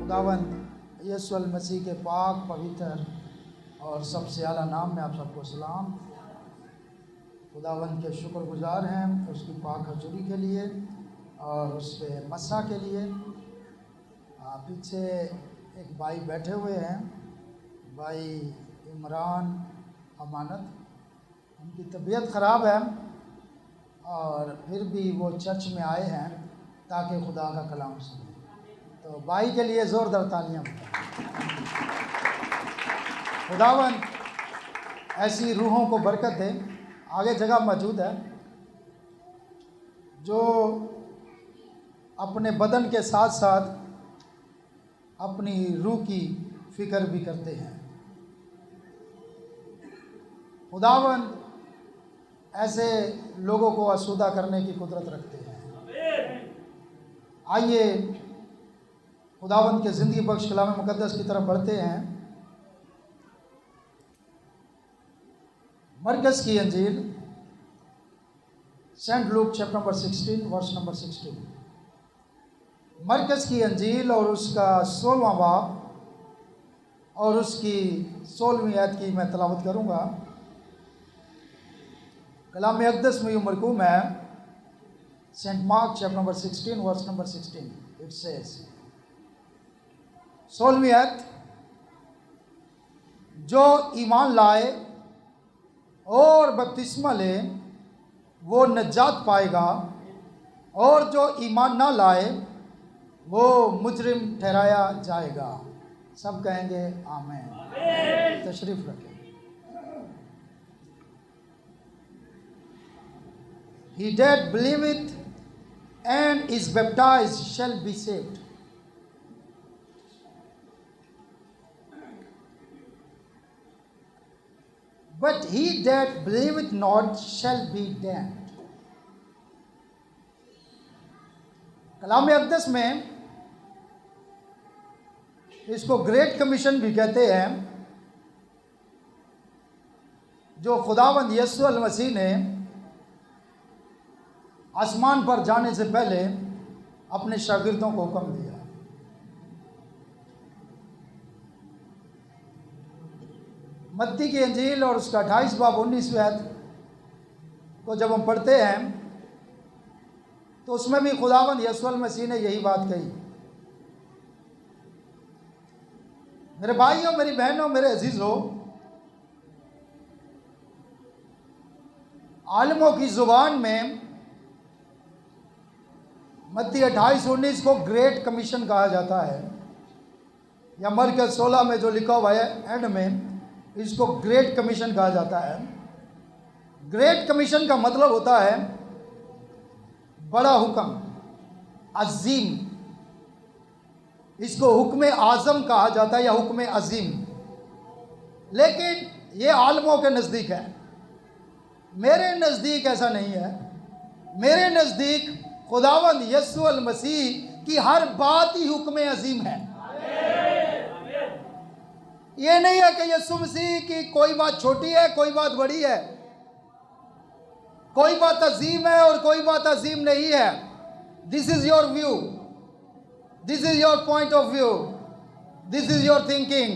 खुदावंद यीशु मसीह के पाक पवित्र और सबसे आला नाम में आप सबको सलाम। खुदावंद के शुक्रगुजार हैं उसकी पाक हजूरी के लिए और उसके मस्सा के लिए। पीछे एक भाई बैठे हुए हैं, भाई इमरान अमानत। उनकी तबीयत ख़राब है और फिर भी वो चर्च में आए हैं ताकि खुदा का कलाम सुने। तो भाई के लिए ज़ोरदार तालियां। खुदावन ऐसी रूहों को बरकत दे। आगे जगह मौजूद है जो अपने बदन के साथ साथ अपनी रूह की फिक्र भी करते हैं। खुदावन ऐसे लोगों को आसूदा करने की कुदरत रखते हैं। आइए खुदावंद के ज़िंदगी बख्श कलाम मुक़द्दस की तरफ बढ़ते हैं। मरकज़ की अंजील saint Luke chapter number 16 verse number 16। मरकज़ की अंजील और उसका 16वां बाब और उसकी 16वीं आयत की मैं तलावत करूँगा। कलाम अक़दस में मरकूम है saint Mark chapter number 16 verse number 16। It says 16वीं आयत, जो ईमान लाए और बपतिस्मा ले वो नजात पाएगा और जो ईमान ना लाए वो मुजरिम ठहराया जाएगा। सब कहेंगे आमीन। तशरीफ रखें। He that believeth and is baptized shall be saved. But he that believeth not shall be damned. कलाम अक़दस में इसको ग्रेट कमीशन भी कहते हैं, जो खुदावंद यीशु मसीह ने आसमान पर जाने से पहले अपने शागिर्दों को हुक्म दिया। मत्ती की अंजील और उसका 28 बाब 19 आयत को जब हम पढ़ते हैं तो उसमें भी खुदावंद यीशु मसीह ने यही बात कही। मेरे भाइयों, मेरी बहनों, मेरे अजीजों, आलिमों की जुबान में मत्ती 28-19 को ग्रेट कमीशन कहा जाता है, या मरकज़ 16 में जो लिखा हुआ है एंड में इसको ग्रेट कमीशन कहा जाता है। ग्रेट कमीशन का मतलब होता है बड़ा हुक्म, अजीम। इसको हुक्म आज़म कहा जाता है या हुक्म अजीम। लेकिन ये आलमों के नज़दीक है, मेरे नज़दीक ऐसा नहीं है। मेरे नज़दीक खुदावंद यीशु मसीह की हर बात ही हुक्म अजीम है। ये नहीं है कि यीशु मसीह की कोई बात छोटी है, कोई बात बड़ी है, कोई बात अजीम है और कोई बात अजीम नहीं है। This is your view, this is your point of view, this is your thinking,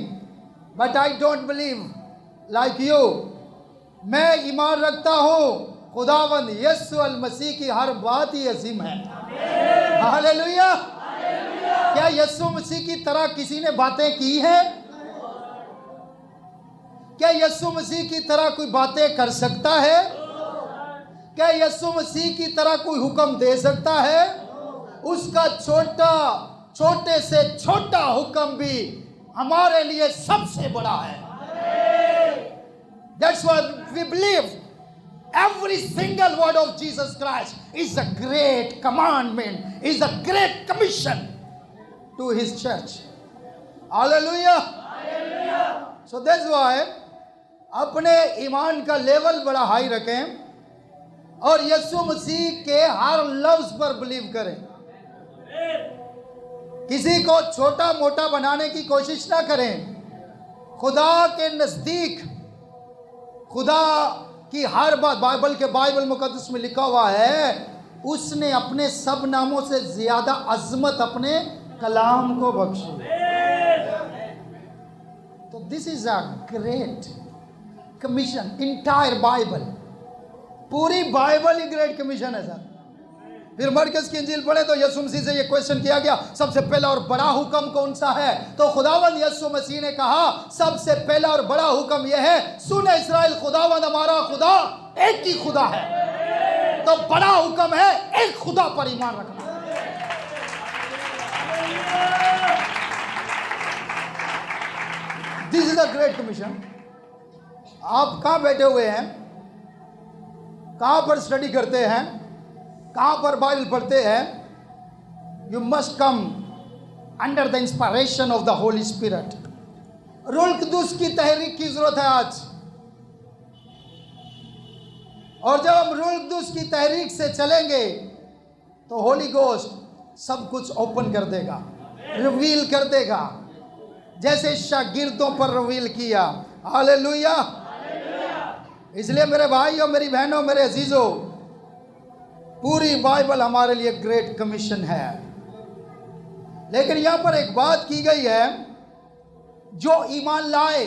but I don't believe like you. मैं ईमान रखता हूँ खुदावंद यीशु मसीह की हर बात ही अजीम है। हालेलुया। क्या यीशु मसीह की तरह किसी ने बातें की हैं? क्या यीशु मसीह की तरह कोई बातें कर सकता है? क्या यीशु मसीह की तरह कोई हुक्म दे सकता है? उसका छोटे से छोटा हुक्म भी हमारे लिए सबसे बड़ा है। That's why we believe every single word of Jesus Christ is a great commandment, is a great commission to his church. Hallelujah. So that's why अपने ईमान का लेवल बड़ा हाई रखें और यीशु मसीह के हर लफ्ज पर बिलीव करें। किसी को छोटा मोटा बनाने की कोशिश ना करें। खुदा के नज़दीक खुदा की हर बात, बाइबल मुकद्दस में लिखा हुआ है, उसने अपने सब नामों से ज्यादा अजमत अपने कलाम को बख्शी। तो this is a great commission, entire Bible, पूरी बाइबल ही ग्रेट कमीशन है सर। फिर मरकज की इंजील पढ़े तो यीशु मसीह से ये क्वेश्चन किया गया, सबसे पहला और बड़ा हुक्म कौन सा है? तो खुदावंद यीशु मसीह ने कहा सबसे पहला और बड़ा हुक्म यह है, सुन इस्राएल, खुदावंद हमारा खुदा एक ही खुदा है। तो बड़ा हुक्म है एक खुदा पर ईमान रखना। This is a great commission. आप कहां बैठे हुए हैं, कहां पर स्टडी करते हैं, कहां पर बाइबल पढ़ते हैं? You must come under the inspiration of the Holi spirit. रूह कुद्दूस की तहरीक की जरूरत है आज। और जब हम रूह कुद्दूस की तहरीक से चलेंगे तो होली गोस्ट सब कुछ ओपन कर देगा, रिवील कर देगा, जैसे शागिर्दों पर रिवील किया। हालेलुया। इसलिए मेरे भाई और मेरी बहनों, मेरे अजीजों, पूरी बाइबल हमारे लिए ग्रेट कमीशन है। लेकिन यहां पर एक बात की गई है, जो ईमान लाए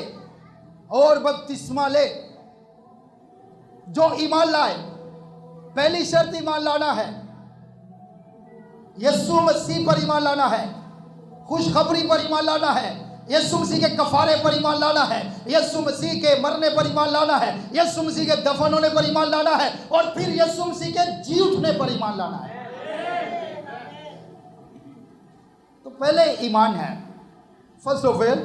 और बपतिस्मा ले। जो ईमान लाए, पहली शर्त ईमान लाना है, यीशु मसीह पर ईमान लाना है, खुशखबरी पर ईमान लाना है, यीशु मसीह के कफारे पर ईमान लाना है, यीशु मसीह के मरने पर ईमान लाना है, यीशु मसीह के दफन होने पर ईमान लाना है, और फिर यीशु मसीह के जी उठने पर ईमान लाना है। तो पहले ईमान है। फर्स्ट ऑफ ऑल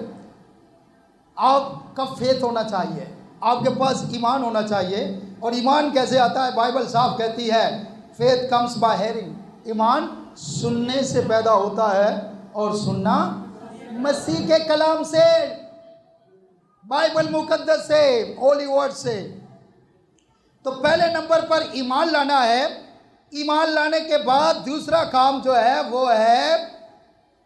आपका फेथ होना चाहिए, आपके पास ईमान होना चाहिए। और ईमान कैसे आता है? बाइबल साफ कहती है, फेथ कम्स बाय हेयरिंग। ईमान सुनने से पैदा होता है, और सुनना मसीह के कलाम से, बाइबल मुकद्दस से, होली वर्ड से। तो पहले नंबर पर ईमान लाना है। ईमान लाने के बाद दूसरा काम जो है वो है,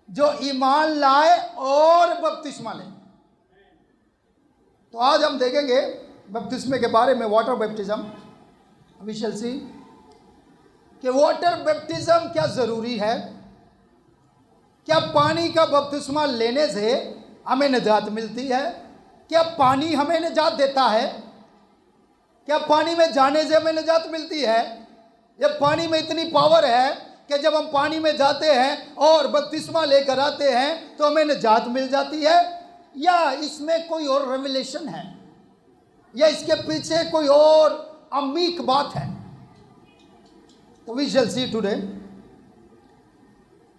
जो ईमान लाए और बपतिस्मा ले। तो आज हम देखेंगे बपतिस्मे के बारे में, वाटर बैप्टिज्म। वी शैल सी कि वाटर बैप्टिज्म क्या ज़रूरी है। क्या पानी का बपतिस्मा लेने से हमें निजात मिलती है? क्या पानी हमें निजात देता है? क्या पानी में जाने से हमें निजात मिलती है? या पानी में इतनी पावर है कि जब हम पानी में जाते हैं और बपतिस्मा लेकर आते हैं तो हमें निजात मिल जाती है? या इसमें कोई और रेवलेशन है, या इसके पीछे कोई और अमीक बात है? तो वी शैल सी टुडे।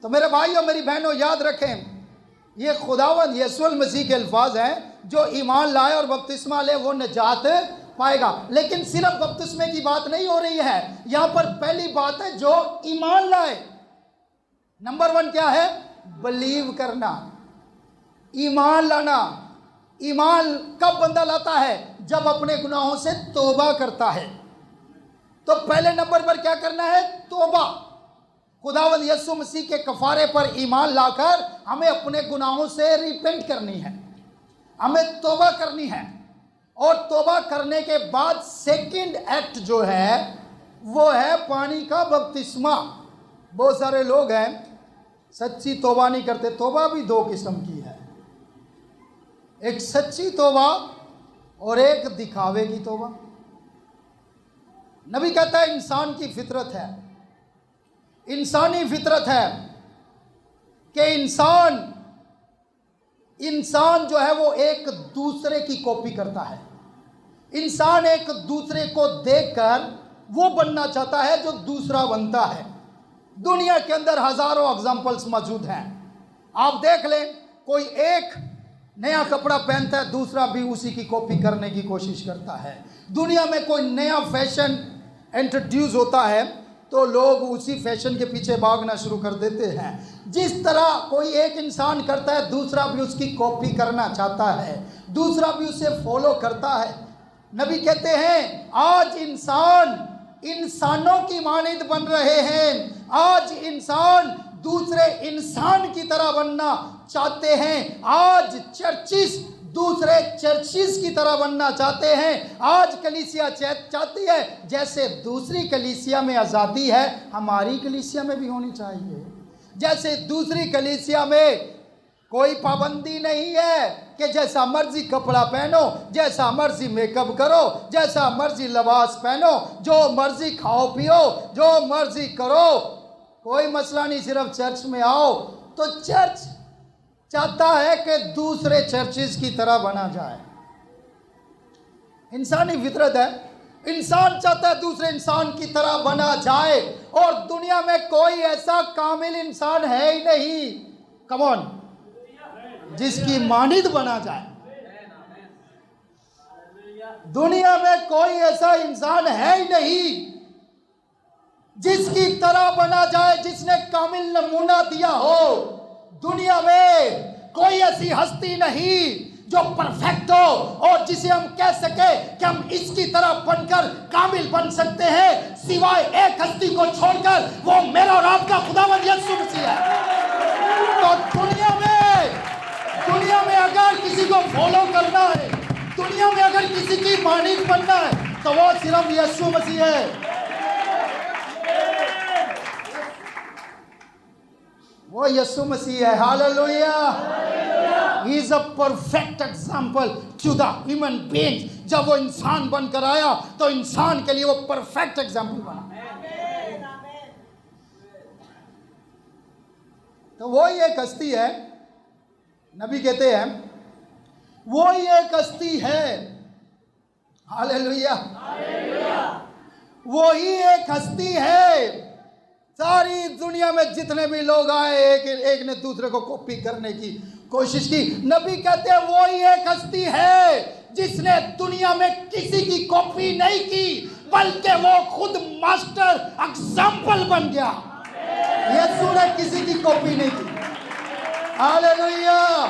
तो मेरे भाइयों, मेरी बहनों, याद रखें, ये खुदावंद यीशु मसीह के अल्फाज हैं, जो ईमान लाए और बपतिस्मा ले वो निजात पाएगा। लेकिन सिर्फ बपतिस्मे की बात नहीं हो रही है, यहां पर पहली बात है जो ईमान लाए। नंबर 1 क्या है? बिलीव करना, ईमान लाना। ईमान कब बंदा लाता है? जब अपने गुनाहों से तौबा करता है। तो पहले नंबर पर क्या करना है? तौबा। खुदावंद यीशु मसीह के कफारे पर ईमान लाकर हमें अपने गुनाहों से रिपेंट करनी है, हमें तौबा करनी है। और तौबा करने के बाद सेकंड एक्ट जो है वो है पानी का बपतिस्मा। बहुत सारे लोग हैं सच्ची तौबा नहीं करते। तौबा भी 2 किस्म की है, एक सच्ची तौबा और एक दिखावे की तौबा। नबी कहता है इंसान की फितरत है, इंसानी फितरत है कि इंसान जो है वो एक दूसरे की कॉपी करता है। इंसान एक दूसरे को देखकर वो बनना चाहता है जो दूसरा बनता है। दुनिया के अंदर हजारों एग्जाम्पल्स मौजूद हैं। आप देख लें, कोई एक नया कपड़ा पहनता है, दूसरा भी उसी की कॉपी करने की कोशिश करता है। दुनिया में कोई नया फैशन इंट्रोड्यूस होता है तो लोग उसी फैशन के पीछे भागना शुरू कर देते हैं। जिस तरह कोई एक इंसान करता है, दूसरा भी उसकी कॉपी करना चाहता है, दूसरा भी उसे फॉलो करता है। नबी कहते हैं आज इंसानों की मानिंद बन रहे हैं। आज इंसान दूसरे इंसान की तरह बनना चाहते हैं। आज चर्चिस दूसरे चर्चिस की तरह बनना चाहते हैं। आज कलीसिया चाहती है जैसे दूसरी कलीसिया में आज़ादी है, हमारी कलीसिया में भी होनी चाहिए। जैसे दूसरी कलीसिया में कोई पाबंदी नहीं है कि जैसा मर्जी कपड़ा पहनो, जैसा मर्जी मेकअप करो, जैसा मर्जी लिबास पहनो, जो मर्जी खाओ पियो, जो मर्जी करो, कोई मसला नहीं, सिर्फ चर्च में आओ। तो चर्च चाहता है कि दूसरे चर्चेस की तरह बना जाए। इंसानी फितरत है, इंसान चाहता है दूसरे इंसान की तरह बना जाए, और दुनिया में कोई ऐसा कामिल इंसान है ही नहीं, कम ऑन, जिसकी मानिद बना जाए। दुनिया में कोई ऐसा इंसान है ही नहीं जिसकी तरह बना जाए, जिसने कामिल नमूना दिया हो। दुनिया में कोई ऐसी हस्ती नहीं जो परफेक्ट हो और जिसे हम कह सके कि हम इसकी तरह बनकर कामिल बन सकते हैं, सिवाय एक हस्ती को छोड़कर, वो मेरा और आपका खुदावंद यीशु मसीह है। तो दुनिया में अगर किसी को फॉलो करना है, दुनिया में अगर किसी की मानिद बनना है, तो वो सिर्फ यीशु मसीह है। वो यीशु मसीह है। Hallelujah. He is a perfect example to the human beings। जब वो इंसान बनकर आया तो इंसान के लिए वो परफेक्ट एग्जाम्पल बना। तो वो ही एक हस्ती है, नबी कहते हैं वो ही एक हस्ती है। हालेलुया। वो ही एक हस्ती है। सारी दुनिया में जितने भी लोग आए, एक ने दूसरे को कॉपी करने की कोशिश की। नबी कहते हैं वो ही एक हस्ती है जिसने दुनिया में किसी की कॉपी नहीं की, बल्कि वो खुद मास्टर एग्जाम्पल बन गया। यीशु ने किसी की कॉपी नहीं की। हालेलुया।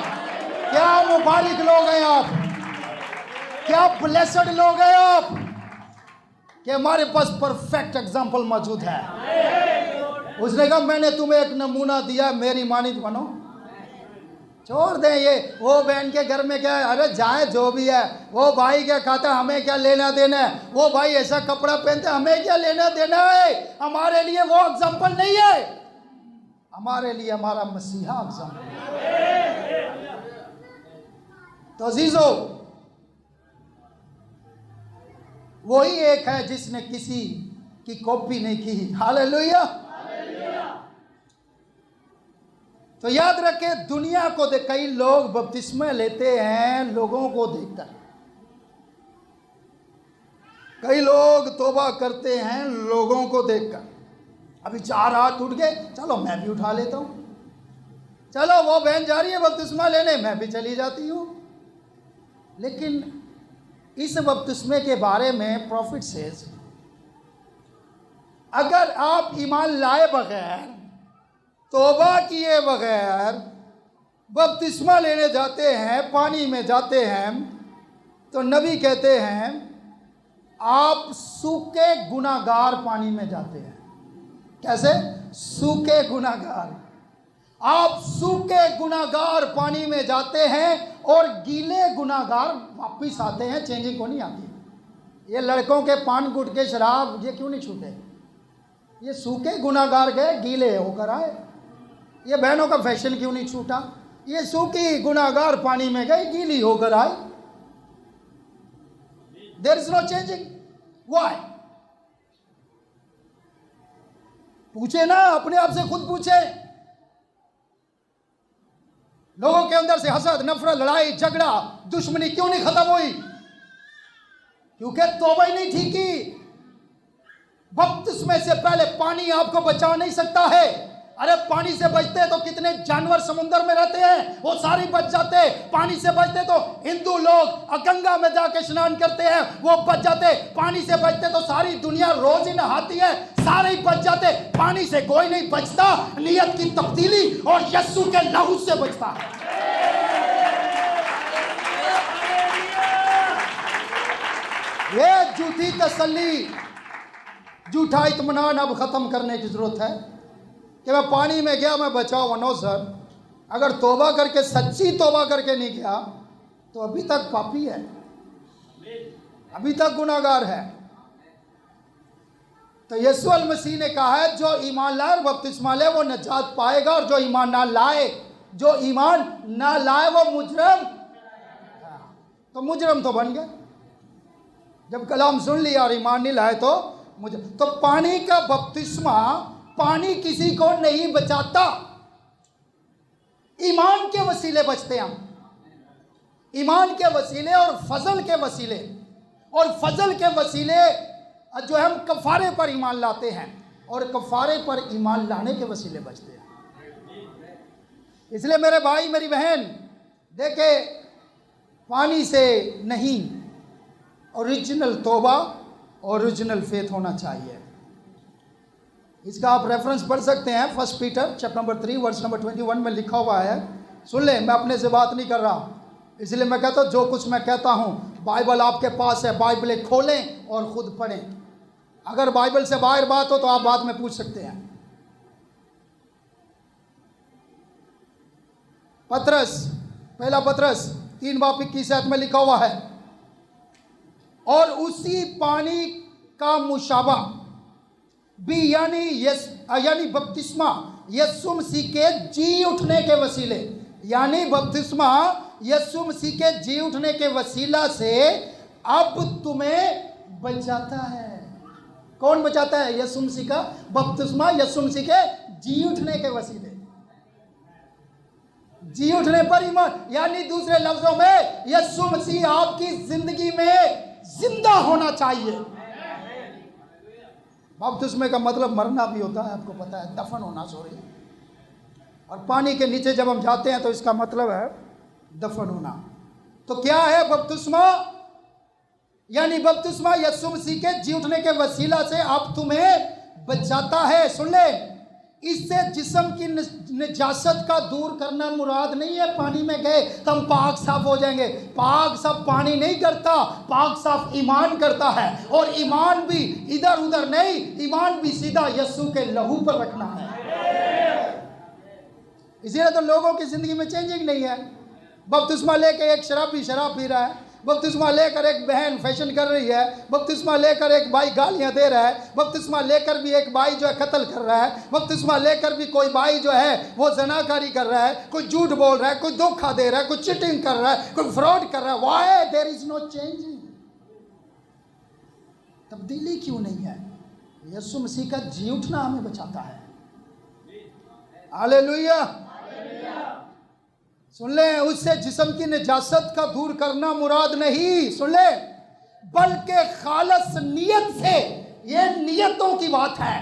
क्या मुबारक लोग हैं आप, क्या ब्लेस्ड लोग हैं आप कि हमारे पास परफेक्ट एग्जाम्पल मौजूद है। उसने कहा मैंने तुम्हें एक नमूना दिया, मेरी मानिद बनो। छोड़ दें ये वो बहन के घर में क्या है, अरे जाए जो भी है, वो भाई क्या खाता, हमें क्या लेना देना है, वो भाई ऐसा कपड़ा पहनते, हमें क्या लेना देना है। हमारे लिए वो एग्जाम्पल नहीं है, हमारे लिए हमारा मसीहा एग्जाम्पल है। तो अजीजों, वही एक है जिसने किसी की कॉपी नहीं की। हालेलुया। तो याद रखें, दुनिया को देख, कई लोग बपतिस्मा लेते हैं लोगों को देखकर, कई लोग तौबा करते हैं लोगों को देखकर। अभी 4 हाथ उठ गए, चलो मैं भी उठा लेता हूं, चलो वो बहन जा रही है बपतिस्मा लेने, मैं भी चली जाती हूं। लेकिन इस बपतिस्मे के बारे में प्रॉफिट सेज, अगर आप ईमान लाए बगैर, तौबा किए बगैर बपतिस्मा लेने जाते हैं, पानी में जाते हैं, तो नबी कहते हैं आप सूखे गुनाहगार पानी में जाते हैं। कैसे? सूखे गुनाहगार। आप सूखे गुनाहगार पानी में जाते हैं और गीले गुनाहगार वापिस आते हैं, चेंजिंग को नहीं आती। ये लड़कों के पान गुटके शराब ये क्यों नहीं छूटे? ये सूखे गुनाहगार गए, गीले होकर आए। ये बहनों का फैशन क्यों नहीं छूटा? ये सूखी गुनाहगार पानी में गई, गीली होकर आई। There is no changing. Why? पूछे ना, अपने आप से खुद पूछे। लोगों के अंदर से हसद, नफरत, लड़ाई झगड़ा, दुश्मनी क्यों नहीं खत्म हुई? क्योंकि तौबा ही नहीं ठीक की। बपतिस्मे से पहले पानी आपको बचा नहीं सकता है। अरे पानी से बचते तो कितने जानवर समुद्र में रहते हैं, वो सारे बच जाते। पानी से बचते तो हिंदू लोग गंगा में जाके स्नान करते हैं, वो बच जाते। पानी से बचते तो सारी दुनिया रोज ही नहाती है, सारे ही बच जाते। पानी से कोई नहीं बचता, नियत की तब्दीली और यीशु के लहू से बचता है। ये झूठी तसल्ली, झूठा इत्मीनान अब खत्म करने की जरूरत है कि मैं पानी में गया मैं बचा हुआ। नो सर, अगर तौबा करके, सच्ची तौबा करके नहीं गया तो अभी तक पापी है, अभी तक गुनाहगार है। तो यीशु अल मसीह ने कहा है जो ईमान लाए और बपतिस्मा ले वो नजात पाएगा, और जो ईमान ना लाए वो मुजरम तो मुजरम तो बन गए। जब कलाम सुन लिया और ईमान नहीं लाए तो मुझे तो पानी का बपतिस्मा, पानी किसी को नहीं बचाता, ईमान के वसीले बचते हैं हम। ईमान के वसीले और फजल के वसीले, और फजल के वसीले जो हम कफारे पर ईमान लाते हैं, और कफारे पर ईमान लाने के वसीले बचते हैं। इसलिए मेरे भाई मेरी बहन देखे, पानी से नहीं, ओरिजिनल तौबा, ओरिजिनल फेथ होना चाहिए। इसका आप रेफरेंस पढ़ सकते हैं, 1 Peter chapter number 3 verse number 21 में लिखा हुआ है। सुन ले, मैं अपने से बात नहीं कर रहा, इसलिए मैं कहता हूँ जो कुछ मैं कहता हूँ, बाइबल आपके पास है, बाइबल खोलें और खुद पढ़ें। अगर बाइबल से बाहर बात हो तो आप बाद में पूछ सकते हैं। पतरस, पहला पतरस 3:21 में लिखा हुआ है, और उसी पानी का मुशाबा भी यानी बपतिस्मा यीशु मसीह के जी उठने के वसीले, यानी बपतिस्मा यीशु मसीह के जी उठने के वसीला से अब तुम्हें बचाता है। कौन बचाता है? यीशु मसीह का बपतिस्मा यीशु मसीह के जी उठने के वसीले। जी उठने पर ईमान, यानी दूसरे लफ्जों में यीशु मसीह आपकी जिंदगी में जिंदा होना चाहिए। बपतिस्मे का मतलब मरना भी होता है, आपको पता है, दफन होना, सॉरी। और पानी के नीचे जब हम जाते हैं तो इसका मतलब है दफन होना। तो क्या है बपतिस्मा? यानी बपतिस्मा यीशु मसीह के जी उठने के वसीला से अब तुम्हें बचाता है। सुन ले, इससे जिस्म की निजासत का दूर करना मुराद नहीं है। पानी में गए तो हम पाक साफ हो जाएंगे। पाक साफ पानी नहीं करता, पाक साफ ईमान करता है। और ईमान भी इधर उधर नहीं, ईमान भी सीधा यीशु के लहू पर रखना है। इसीलिए तो लोगों की जिंदगी में चेंजिंग नहीं है। बपतिस्मा लेके एक शराबी शराब पी रहा है, बपतिस्मा लेकर एक बहन फैशन कर रही है, बपतिस्मा लेकर एक भाई गालियां दे रहा है, बपतिस्मा लेकर भी एक भाई जो है कत्ल कर रहा है, बपतिस्मा लेकर भी कोई भाई जो है वो जनाकारी कर रहा है, कोई झूठ बोल रहा है, कोई धोखा दे रहा है, कोई चीटिंग कर रहा है, कोई फ्रॉड कर रहा है। Why there is no changing? तब्दीली क्यों नहीं है? यीशु मसीह का जी उठना हमें बचाता है। हालेलुया। सुन ले, उससे जिस्म की निजासत का दूर करना मुराद नहीं, सुन ले, बल्कि खालस नियत से। ये नियतों की बात है।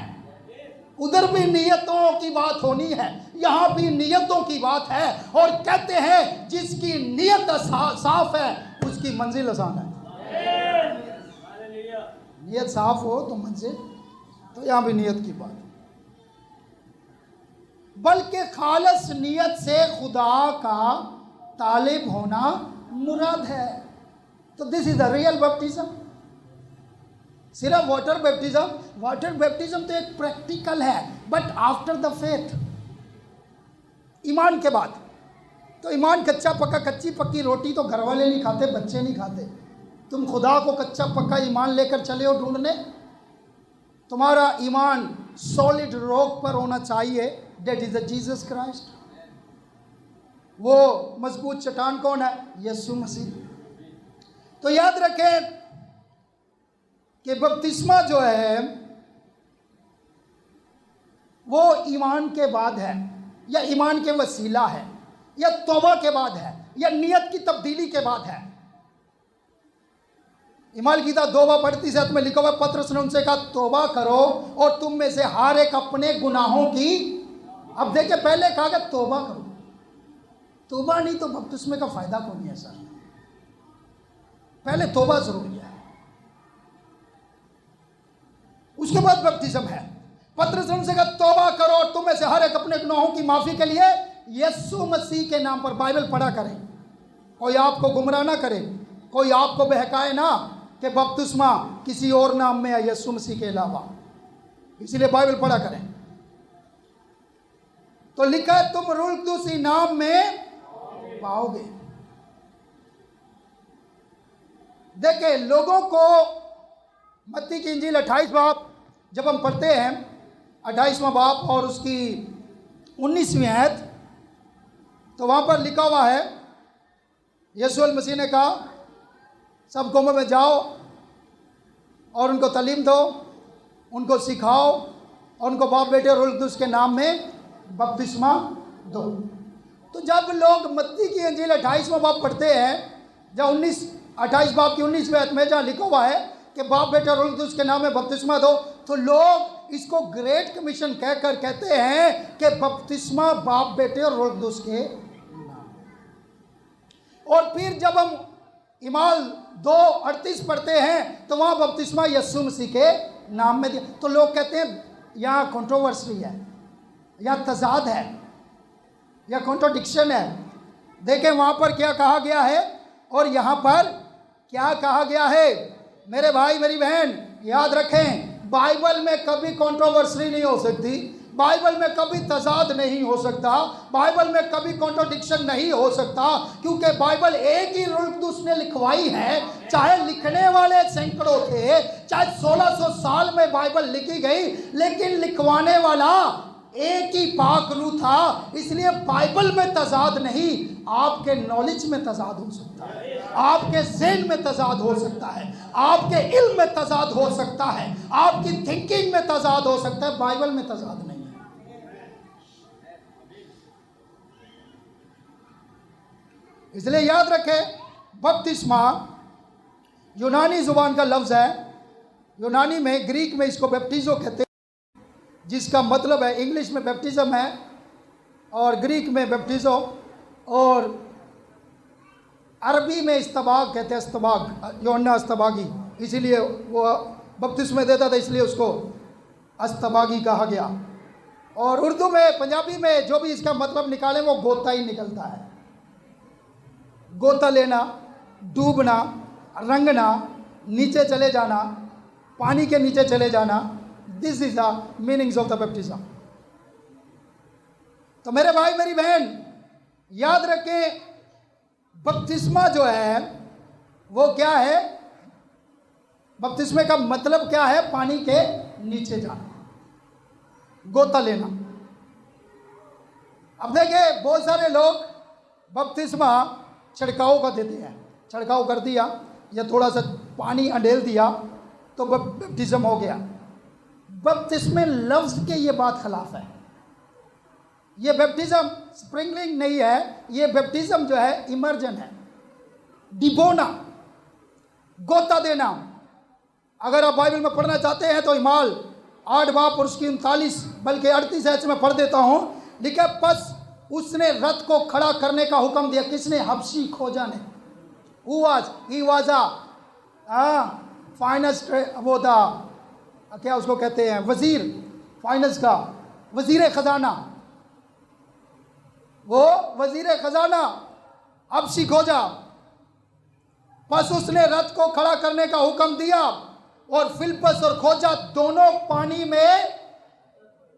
उधर भी नियतों की बात होनी है, यहां भी नियतों की बात है। और कहते हैं जिसकी नियत साफ है उसकी मंजिल आसान है। नियत साफ हो तो मंजिल, तो यहां भी नियत की बात। बल्कि खालस नियत से खुदा का तालिब होना मुराद है। तो this is the real baptism. सिर्फ वाटर बैप्टिज्म तो एक प्रैक्टिकल है, बट आफ्टर द फेथ, ईमान के बाद। तो ईमान कच्चा पक्का, कच्ची पक्की रोटी तो घर वाले नहीं खाते, बच्चे नहीं खाते। तुम खुदा को कच्चा पक्का ईमान लेकर चले हो ढूंढने। तुम्हारा ईमान सॉलिड रॉक पर होना चाहिए, that is the Jesus Christ. वो मजबूत चट्टान कौन है? यीशु मसीह। तो याद रखें कि बपतिस्मा जो है वो ईमान के बाद है, या ईमान के वसीला है, या तौबा के बाद है, या नियत की तब्दीली के बाद है। इमाल गीता 2:35 में लिखा हुआ, पतरस ने उनसे कहा तौबा करो और तुम में से हर एक अपने गुनाहों की। अब देखिए, पहले कहा कि तौबा करो। तौबा नहीं तो बपतिस्मे का फायदा कौन है सर? पहले तौबा जरूरी है, उसके बाद बपतिस्म है। पतरस ने उनसे कहा तौबा करो और तुम में से हर एक अपने गुनाहों की माफी के लिए यीशु मसीह के नाम पर बाइबल पढ़ा करें। कोई आपको गुमराह ना करे, कोई आपको बहकाए ना कि बपतिस्मा किसी और नाम में है यीशु मसीह के अलावा। इसीलिए बाइबल पढ़ा करें। तो लिखा है तुम रुल्दुसी नाम में पाओगे। देखे, लोगों को मत्ती की इंजील 28 बाब जब हम पढ़ते हैं, 28वां बाब और उसकी 19वीं आयत, तो वहां पर लिखा हुआ है, यीशु मसीह ने कहा सब कौमों में जाओ और उनको तालीम दो, उनको सिखाओ और उनको बाप बेटे और रूह कुद्दूस के नाम में बपतिस्मा दो। तो जब लोग मत्ती की इंजील 28वां बाब पढ़ते हैं, जब 28 बाब की 19वें आयत में जहाँ लिखा हुआ है कि बाप बेटे और रूह कुद्दूस के नाम में बपतिस्मा दो, तो लोग इसको ग्रेट कमीशन कहकर कहते हैं कि बपतिस्मा बाप बेटे और रूह कुद्दूस के नाम। और फिर जब हम इमाल 2:38 पढ़ते हैं तो वहाँ बपतिस्मा यीशु मसीह के नाम में दिया। तो लोग कहते हैं यहाँ कंट्रोवर्सी है, यहाँ तजाद है, या कॉन्ट्रोडिक्शन है। देखें वहाँ पर क्या कहा गया है और यहाँ पर क्या कहा गया है। मेरे भाई मेरी बहन याद रखें, बाइबल में कभी कंट्रोवर्सी नहीं हो सकती, बाइबल में कभी तजाद नहीं हो सकता, बाइबल में कभी कॉन्ट्रोडिक्शन नहीं हो सकता, क्योंकि बाइबल एक ही रूह कुद्दूस ने लिखवाई है। चाहे लिखने वाले सैकड़ों थे, चाहे 1600 साल में बाइबल लिखी गई, लेकिन लिखवाने वाला एक ही पाक रूह था। इसलिए बाइबल में तजाद नहीं, आपके नॉलेज में तजाद हो सकता है, आपके ज़हन में तजाद हो सकता है, आपके इल्म में तजाद हो सकता है, आपकी थिंकिंग में तजाद हो सकता है, बाइबल में तजाद नहीं है। इसलिए याद रखें, बपतिस्मा यूनानी जुबान का लफ्ज़ है। यूनानी में, ग्रीक में इसको बैप्टिज़ो कहते हैं, जिसका मतलब है, इंग्लिश में बैप्टिज्म है और ग्रीक में बैप्टिज़ो, और अरबी में इस्तबाग कहते हैं, इस्तबाग, यूहन्ना इस्तबागी, इसीलिए वो बपतिस्मा देता था, इसलिए उसको इस्तबागी कहा गया। और उर्दू में, पंजाबी में जो भी इसका मतलब निकालें वो गोता ही निकलता है। गोता लेना, डूबना, रंगना, नीचे चले जाना, पानी के नीचे चले जाना, this is the meanings of the baptism. तो मेरे भाई मेरी बहन याद रखें, बपतिस्मा जो है वो क्या है, बपतिस्मे का मतलब क्या है, पानी के नीचे जाना, गोता लेना। अब देखिए, बहुत सारे लोग बपतिस्मा छिड़काव का देते हैं, छिड़काव कर दिया या थोड़ा सा पानी अंडेल दिया तो बपतिस्म हो गया। बपतिस्मे लफ्ज़ के ये बात खिलाफ है। ये बैप्टिज्म स्प्रिंकलिंग नहीं है, ये बैप्टिज्म जो है इमर्जन है, डिबोना, गोता देना। अगर आप बाइबल में पढ़ना चाहते हैं तो इमाल 8 बाब और उसकी 39 बल्कि 38 ऐसे में पढ़ देता हूँ। लिखा, बस उसने रथ को खड़ा करने का हुक्म दिया। किसने? हबशी खोजा ने। ही वाज फाइनेंस, वो था क्या उसको कहते हैं, वजीर फाइनेंस का, वजीर खजाना, वो वजीर खजाना हबशी खोजा। बस उसने रथ को खड़ा करने का हुक्म दिया और फिलिप्पस और खोजा दोनों पानी में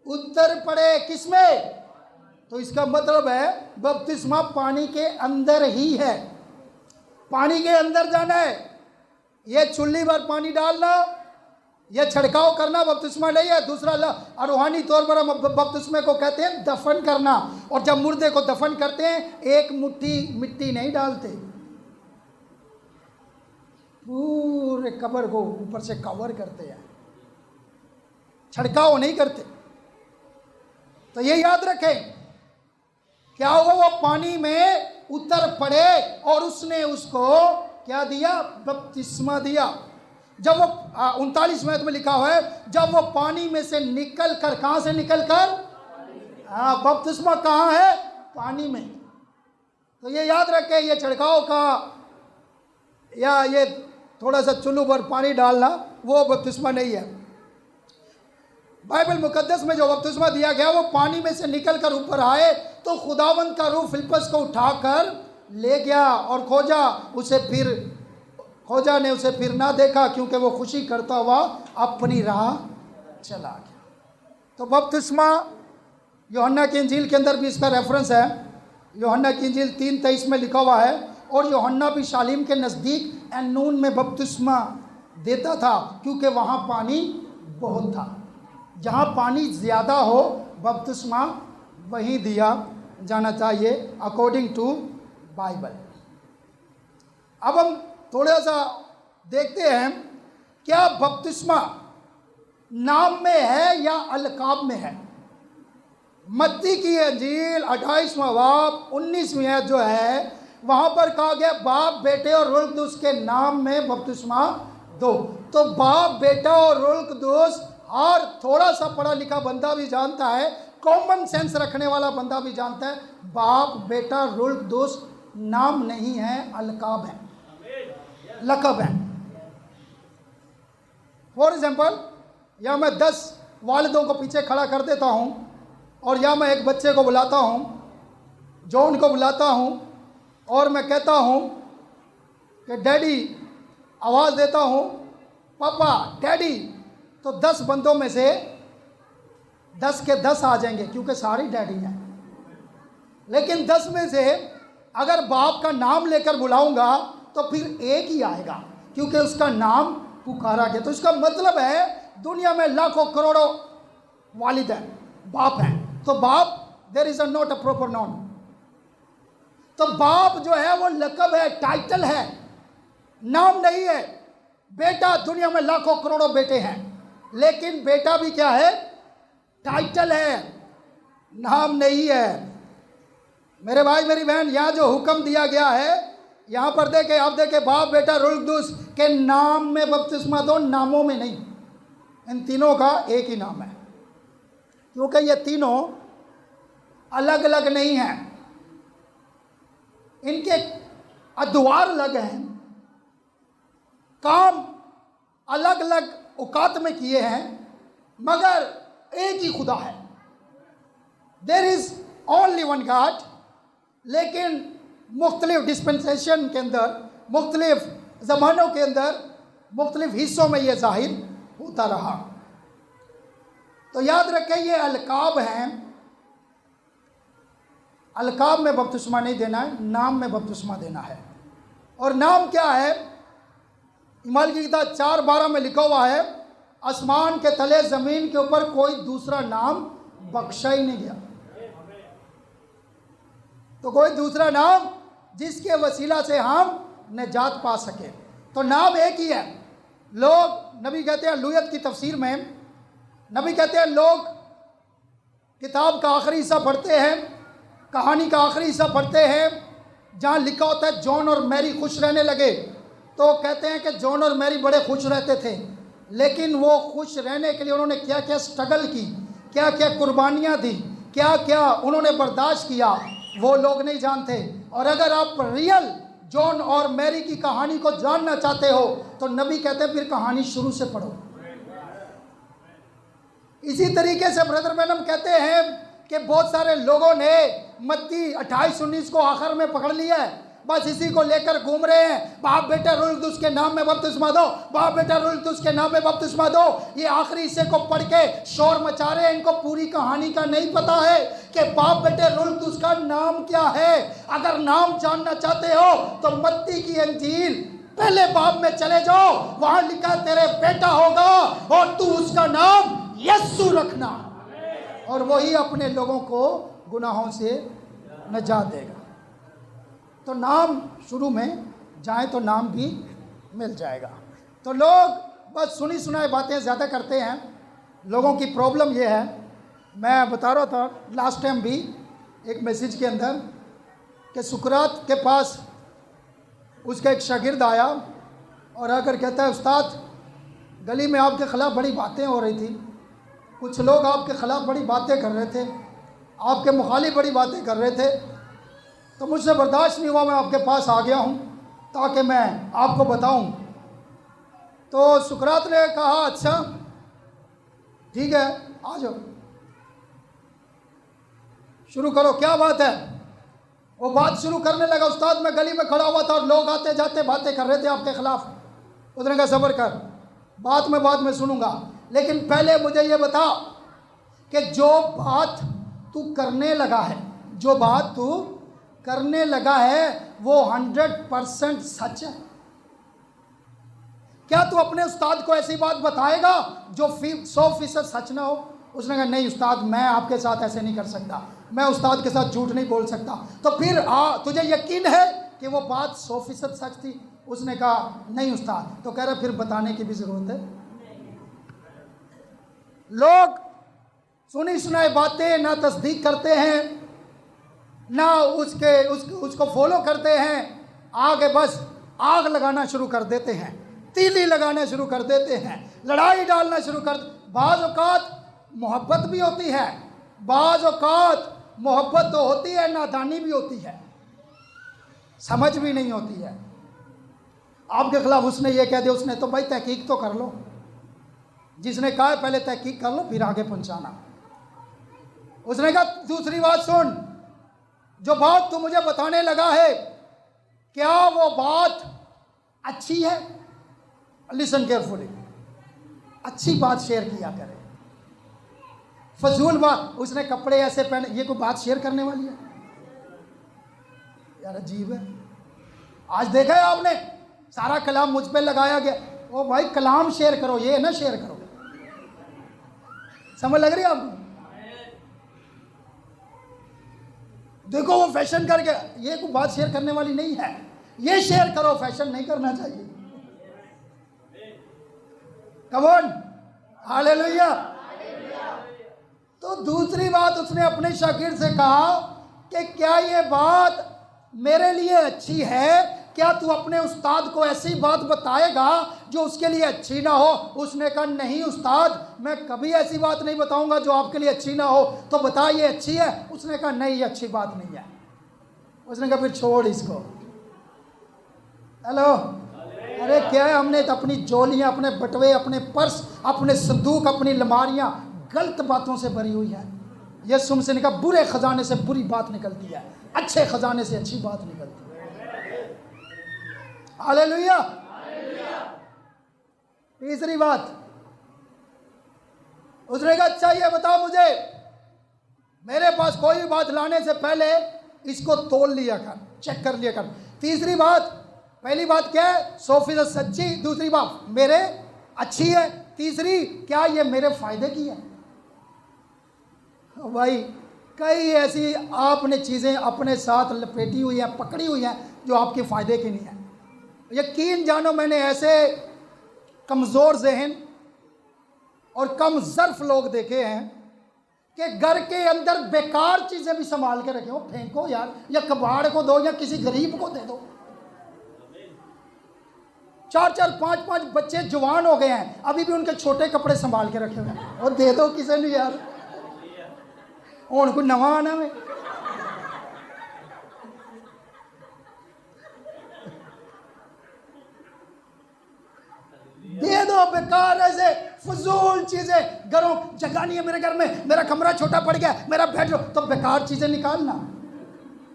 उतर पड़े। किसमें? तो इसका मतलब है बपतिस्मा पानी के अंदर ही है, पानी के अंदर जाना है। ये चुल्ली भर पानी डालना, यह छिड़काव करना बपतिस्मा नहीं है। दूसरा रूहानी तौर पर हम बपतिस्मे को कहते हैं दफन करना। और जब मुर्दे को दफन करते हैं, एक मुट्ठी मिट्टी नहीं डालते, पूरे कब्र को ऊपर से कवर करते हैं, छिड़काव नहीं करते। तो ये याद रखें, क्या हुआ, वो पानी में उतर पड़े और उसने उसको क्या दिया? बपतिस्मा दिया। जब वो 39 में लिखा हुआ है, जब वो पानी में से निकल कर, कहां से निकल कर? बपतिस्मा कहां है? पानी में। तो ये याद रखें, ये छिड़काव का या ये थोड़ा सा चुल्लू भर पानी डालना वो बपतिस्मा नहीं है। बाइबल मुकद्दस में जो बपतिस्मा दिया गया वो पानी में से निकल कर ऊपर आए तो खुदावंद का रूह फिलिप्पस को उठाकर ले गया और खोजा ने उसे फिर ना देखा, क्योंकि वो खुशी करता हुआ अपनी राह चला गया। तो बपतिस्मा यूहन्ना की इंजील के अंदर भी इसका रेफरेंस है। यूहन्ना की इंजील 3:23 में लिखा हुआ है, और यूहन्ना भी शालीम के नज़दीक एनून में बपतिस्मा देता था, क्योंकि वहाँ पानी बहुत था। जहाँ पानी ज़्यादा हो बपतिस्मा वहीं दिया जाना चाहिए अकॉर्डिंग टू बाइबल। अब हम थोड़ा सा देखते हैं क्या बपतिस्मा नाम में है या अलकाब में है। मत्ती की अंजील 28वां बाब 19वीं आयत जो है, वहां पर कहा गया बाप बेटे और रुल्क दुस के नाम में बपतिस्मा दो। तो बाप बेटा और रुल्क दुस हर थोड़ा सा पढ़ा लिखा बंदा भी जानता है, कॉमन सेंस रखने वाला बंदा भी जानता है, बाप बेटा रुल्क दुस नाम नहीं है, अलकाब है, लकब है। फॉर एग्जाम्पल, या मैं 10 वालिदों को पीछे खड़ा कर देता हूं और या मैं एक बच्चे को बुलाता हूं, जॉन को बुलाता हूं और मैं कहता हूं कि डैडी, आवाज़ देता हूं पापा डैडी, तो 10 बंदों में से 10 के 10 आ जाएंगे क्योंकि सारी डैडी हैं। लेकिन 10 में से अगर बाप का नाम लेकर बुलाऊंगा तो फिर एक ही आएगा क्योंकि उसका नाम पुकारा गया। तो इसका मतलब है दुनिया में लाखों करोड़ों वालिद हैं, बाप हैं, तो बाप there is not a proper noun. तो बाप जो है वो लकब है, टाइटल है, नाम नहीं है। बेटा, दुनिया में लाखों करोड़ों बेटे हैं, लेकिन बेटा भी क्या है, टाइटल है, नाम नहीं है। मेरे भाई मेरी बहन, यहां जो हुक्म दिया गया है यहां पर देखे, आप देखे बाप बेटा रुल्क दुस के नाम में बपतिस्मा दो, नामों में नहीं। इन तीनों का एक ही नाम है क्योंकि ये तीनों अलग अलग नहीं हैं, इनके अद्वार अलग हैं, काम अलग अलग औकात में किए हैं, मगर एक ही खुदा है। There is only one God, लेकिन मुख्तलिफ डिस्पेंसेशन के अंदर, मुख्तलिफ ज़मानों के अंदर, मुख्तलिफ हिस्सों में यह जाहिर होता रहा। तो याद रखें ये अलकाब हैं, अलकाब में बपतिस्मा नहीं देना है, नाम में बपतिस्मा देना है। और नाम क्या है? इमाल की किताब 4:12 में लिखा हुआ है, आसमान के तले जमीन के ऊपर कोई दूसरा नाम बख्शा ही नहीं गया। तो कोई दूसरा नाम जिसके वसीला से हम निजात पा सके, तो नाम एक ही है। लोग, नबी कहते हैं लूयत की तफसीर में, नबी कहते हैं लोग किताब का आखिरी हिस्सा पढ़ते हैं, कहानी का आखिरी हिस्सा पढ़ते हैं, जहाँ लिखा होता है जॉन और मैरी खुश रहने लगे, तो कहते हैं कि जॉन और मैरी बड़े खुश रहते थे, लेकिन वो खुश रहने के लिए उन्होंने क्या क्या स्ट्रगल की, क्या क्या कुर्बानियाँ दी, क्या क्या उन्होंने बर्दाश्त किया, वो लोग नहीं जानते। और अगर आप रियल जॉन और मैरी की कहानी को जानना चाहते हो तो नबी कहते हैं फिर कहानी शुरू से पढ़ो। इसी तरीके से ब्रदर मैनम कहते हैं कि बहुत सारे लोगों ने मत्ती 28-19 को आखिर में पकड़ लिया है, बस इसी को लेकर घूम रहे हैं, बाप बेटा रुल्क दुस के नाम में बपतिस्मा दो, बाप बेटा रुल्क दुस के नाम में बपतिस्मा दो। ये आखिरी हिस्से को पढ़ के शोर मचा रहे हैं, इनको पूरी कहानी का नहीं पता है कि बाप बेटे रुल्क दुस का नाम क्या है। अगर नाम जानना चाहते हो तो मत्ती की अंजील पहले बाब में चले जाओ, वहां लिखा तेरे बेटा होगा और तू उसका नाम यस्सु रखना, और वही अपने लोगों को गुनाहों से नजात देगा। तो नाम शुरू में जाए तो नाम भी मिल जाएगा। तो लोग बस सुनी सुनाई बातें ज़्यादा करते हैं। लोगों की प्रॉब्लम ये है, मैं बता रहा था लास्ट टाइम भी एक मैसेज के अंदर, कि सुकरात के पास उसका एक शागिर्द आया और आकर कहता है उस्ताद, गली में आपके ख़िलाफ़ बड़ी बातें हो रही थी, कुछ लोग आपके ख़िलाफ़ बड़ी बातें कर रहे थे, आपके मुखालिफ बड़ी बातें कर रहे थे, तो मुझसे बर्दाश्त नहीं हुआ, मैं आपके पास आ गया हूँ ताकि मैं आपको बताऊँ। तो सुकरात ने कहा अच्छा ठीक है, आ जाओ, शुरू करो, क्या बात है। वो बात शुरू करने लगा, उस्ताद मैं गली में खड़ा हुआ था और लोग आते जाते बातें कर रहे थे आपके खिलाफ। उसने कहा सब्र कर, बात मैं बाद में सुनूंगा, लेकिन पहले मुझे ये बता कि जो बात तू करने लगा है, जो बात तू करने लगा है वो 100% सच है। क्या तू अपने उस्ताद को ऐसी बात बताएगा जो 100% सच ना हो? उसने कहा नहीं उस्ताद, मैं आपके साथ ऐसे नहीं कर सकता, मैं उस्ताद के साथ झूठ नहीं बोल सकता। तो फिर तुझे यकीन है कि वो बात 100% सच थी? उसने कहा नहीं उस्ताद। तो कह रहा फिर बताने की भी ज़रूरत है। लोग सुनी सुनाई बातें ना तस्दीक करते हैं, ना उसको फॉलो करते हैं, आगे बस आग लगाना शुरू कर देते हैं, तीली लगाना शुरू कर देते हैं, लड़ाई डालना शुरू कर। बाज़ औक़ात मोहब्बत भी होती है, बाज़ औक़ात मोहब्बत तो होती है, नादानी भी होती है, समझ भी नहीं होती है। आपके खिलाफ उसने ये कह दिया, उसने तो भाई तहकीक तो कर लो। जिसने कहा है पहले तहकीक कर लो फिर आगे पहुंचाना। उसने कहा दूसरी बात सुन, जो बात तू मुझे बताने लगा है क्या वो बात अच्छी है? लिसन केयरफुली, अच्छी बात शेयर किया करे, फजूल बात। उसने कपड़े ऐसे पहने, ये कोई बात शेयर करने वाली है यार? अजीब है। आज देखा है आपने, सारा कलाम मुझ पे लगाया गया। ओ भाई कलाम शेयर करो, ये ना शेयर करो। समझ लग रही है आपको? देखो वो फैशन करके, ये कोई बात शेयर करने वाली नहीं है। ये शेयर करो, फैशन नहीं करना चाहिए। Come on, hallelujah. तो दूसरी बात उसने अपने शागिर्द से कहा कि क्या ये बात मेरे लिए अच्छी है? क्या तू अपने उस्ताद को ऐसी बात बताएगा जो उसके लिए अच्छी ना हो? उसने कहा नहीं उस्ताद, मैं कभी ऐसी बात नहीं बताऊंगा जो आपके लिए अच्छी ना हो। तो बता ये अच्छी है? उसने कहा नहीं ये अच्छी बात नहीं है। उसने कहा फिर छोड़ इसको। हेलो, अरे क्या है, हमने तो अपनी जोलियां, अपने बटवे, अपने पर्स, अपने संदूक, अपनी अलमारियां गलत बातों से भरी हुई है। यीशु मसीह ने कहा बुरे खजाने से बुरी बात निकलती है, अच्छे खजाने से अच्छी बात निकलती है। हालेलुया। तीसरी बात उसने कहा अच्छा ये बताओ मुझे, मेरे पास कोई भी बात लाने से पहले इसको तोल लिया कर, चेक कर लिया कर। तीसरी बात, पहली बात क्या है? 100% सच्ची। दूसरी बात मेरे अच्छी है। तीसरी क्या ये मेरे फायदे की है? भाई कई ऐसी आपने चीज़ें अपने साथ लपेटी हुई हैं, पकड़ी हुई हैं जो आपके फ़ायदे की नहीं है। यकीन जानो मैंने ऐसे कमज़ोर जहन और कम ज़र्फ लोग देखे हैं कि घर के अंदर बेकार चीज़ें भी संभाल के रखे हो। फेंको यार, या कबाड़ को दो या किसी गरीब को दे दो। 4-4, 5-5 बच्चे जवान हो गए हैं, अभी भी उनके छोटे कपड़े संभाल के रखे हुए हैं, और दे दो किसी ने यार। और कोई नवा आना में दे दो। बेकार ऐसे फजूल चीजें, घरों जगह नहीं है मेरे घर में, मेरा कमरा छोटा पड़ गया, मेरा बेडरूम, तो बेकार चीजें निकालना।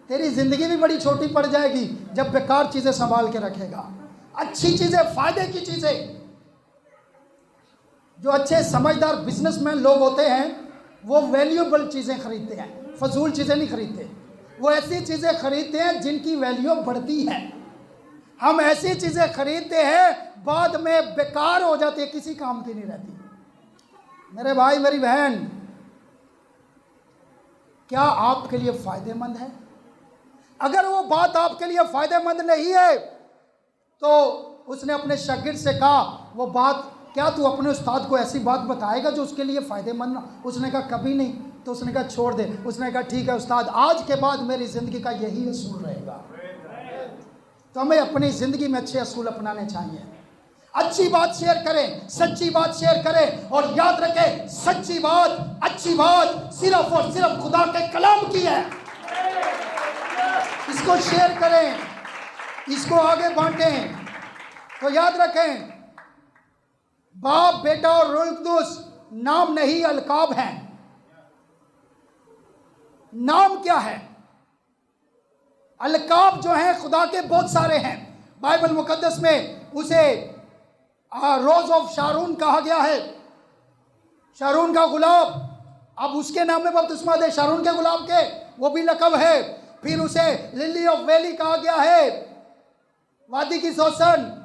तेरी जिंदगी भी बड़ी छोटी पड़ जाएगी जब बेकार चीजें संभाल के रखेगा। अच्छी चीजें, फायदे की चीजें। जो अच्छे समझदार बिजनेसमैन लोग होते हैं वो वैल्यूएबल चीजें खरीदते हैं, फजूल चीजें नहीं खरीदते। वो ऐसी चीजें खरीदते हैं जिनकी वैल्यू बढ़ती है। हम ऐसी चीजें खरीदते हैं बाद में बेकार हो जाती है, किसी काम की नहीं रहती। मेरे भाई मेरी बहन, क्या आपके लिए फायदेमंद है? अगर वो बात आपके लिए फायदेमंद नहीं है तो उसने अपने शागिर्द से कहा वो बात, क्या तू अपने उस्ताद को ऐसी बात बताएगा जो उसके लिए फ़ायदेमंद ना? उसने कहा कभी नहीं। तो उसने कहा छोड़ दे। उसने कहा ठीक है उस्ताद, आज के बाद मेरी ज़िंदगी का यही असूल रहेगा। तो हमें अपनी ज़िंदगी में अच्छे असूल अपनाने चाहिए। अच्छी बात शेयर करें, सच्ची बात शेयर करें, और याद रखें सच्ची बात, अच्छी बात सिर्फ और सिर्फ खुदा के कलाम की है। इसको शेयर करें, इसको आगे बांटें। तो याद रखें बाप, बेटा और रूह कुद्दूस नाम नहीं, अलकाब हैं। नाम क्या है? अलकाब जो है खुदा के बहुत सारे हैं। बाइबल मुकद्दस में उसे रोज ऑफ शारून कहा गया है, शारून का गुलाब। अब उसके नाम में बपतिस्मा दे, शारून के गुलाब के, वो भी लकब है। फिर उसे लिली ऑफ वैली कहा गया है, वादी की सोसन।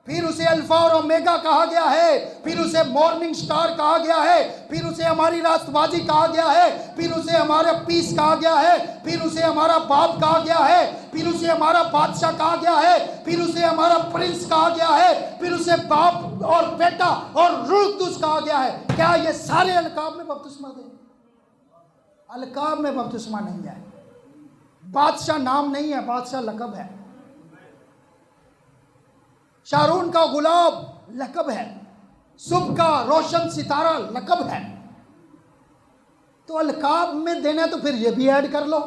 फिर उसे अल्फा और ओमेगा कहा गया है, फिर उसे मॉर्निंग स्टार कहा गया है, फिर उसे हमारी राष्ट्रवादी कहा गया है, फिर उसे हमारा पीस कहा गया है, फिर उसे हमारा बाप कहा गया है, फिर उसे हमारा बादशाह कहा गया है, फिर उसे हमारा प्रिंस कहा गया है, फिर उसे बाप और बेटा और रूह कुदूस कहा गया है। क्या ये सारे अलकाब में बपतिस्मा दें? अलकाब में बपतिस्मा नहीं है। बादशाह नाम नहीं है, बादशाह लकब है। शारून का गुलाब लकब है, सुबह का रोशन सितारा लकब है। तो अलकाब में देना तो फिर ये भी ऐड कर लो,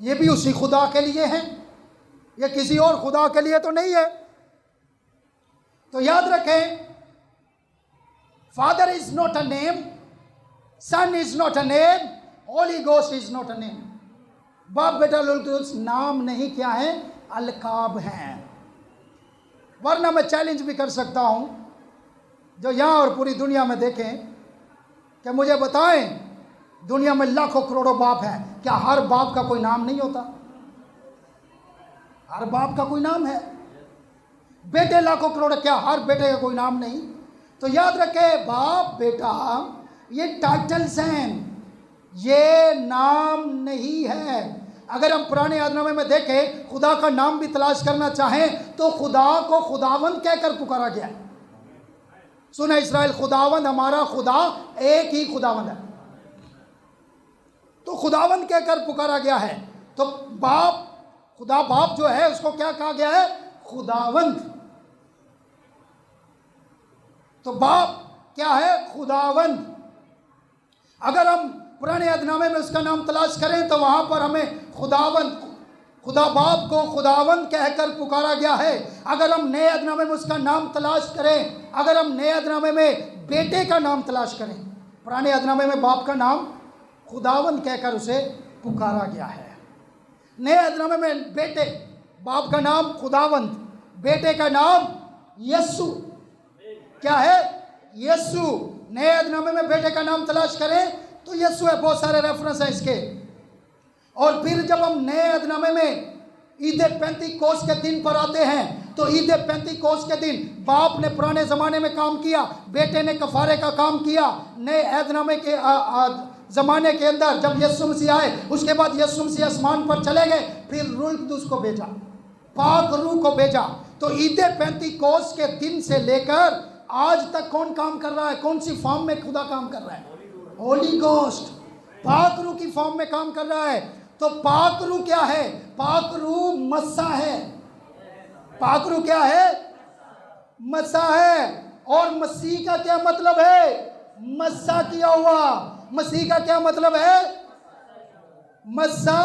ये भी उसी खुदा के लिए है, ये किसी और खुदा के लिए तो नहीं है। तो याद रखें, father is not a name, son is not a name, holy ghost is not a name. बाप बेटा रूह कुदूस नाम नहीं, क्या है? अलकाब हैं। वरना मैं चैलेंज भी कर सकता हूं, जो यहां और पूरी दुनिया में देखें, कि मुझे बताएं, दुनिया में लाखों करोड़ों बाप हैं, क्या हर बाप का कोई नाम नहीं होता? हर बाप का कोई नाम है। बेटे लाखों करोड़ों, क्या हर बेटे का कोई नाम नहीं? तो याद रखे, बाप बेटा ये टाइटल्स हैं, ये नाम नहीं है। अगर हम पुराने आदनामे में देखें, खुदा का नाम भी तलाश करना चाहें तो खुदा को खुदावंद कहकर पुकारा गया। सुना इस्राएल, खुदावंद, हमारा खुदा एक ही खुदावंद है। तो खुदावंद कहकर पुकारा गया है। तो बाप, खुदा बाप जो है उसको क्या कहा गया है? खुदावंद। तो बाप क्या है? खुदावंद। अगर हम पुराने अदनामे में उसका नाम तलाश करें तो वहां पर हमें खुदावंद, खुदा बाप को खुदावंद कहकर पुकारा गया है। अगर हम नए अदनामे में उसका नाम तलाश करें, अगर हम नए अदनामे में बेटे का नाम तलाश करें, पुराने अदनामे में बाप का नाम खुदावंद कहकर उसे पुकारा गया है। नए अदनामे में बेटे, बाप का नाम खुदावंद, बेटे का नाम यस्सु। क्या है? यस्सु। नए अदनामे में बेटे का नाम तलाश करें तो यस्सु है। बहुत सारे रेफरेंस हैं इसके। और फिर जब हम नए अदनामे में ईद पेंतीकोस के दिन पर आते हैं, तो ईद पेंतीकोस के दिन बाप ने पुराने ज़माने में काम किया, बेटे ने कफारे का काम किया। नए अदनामे के ज़माने के अंदर जब यीशु मसीह आए, उसके बाद यीशु मसीह आसमान पर चले गए, फिर रूह कुदूस को भेजा, पाक रूह को भेजा। तो ईद पेंतीकोस के दिन से लेकर आज तक कौन काम कर रहा है? कौन सी फॉर्म में खुदा काम कर रहा है? होली गोस्ट, पाक रूह की फॉर्म में काम कर रहा है। तो पाक रूह क्या है? पाक रूह मस्सा है। पाक रूह क्या है? मस्सा है। और मसीह का क्या मतलब है? मस्सा किया हुआ। मसीह का क्या मतलब है? मस्सा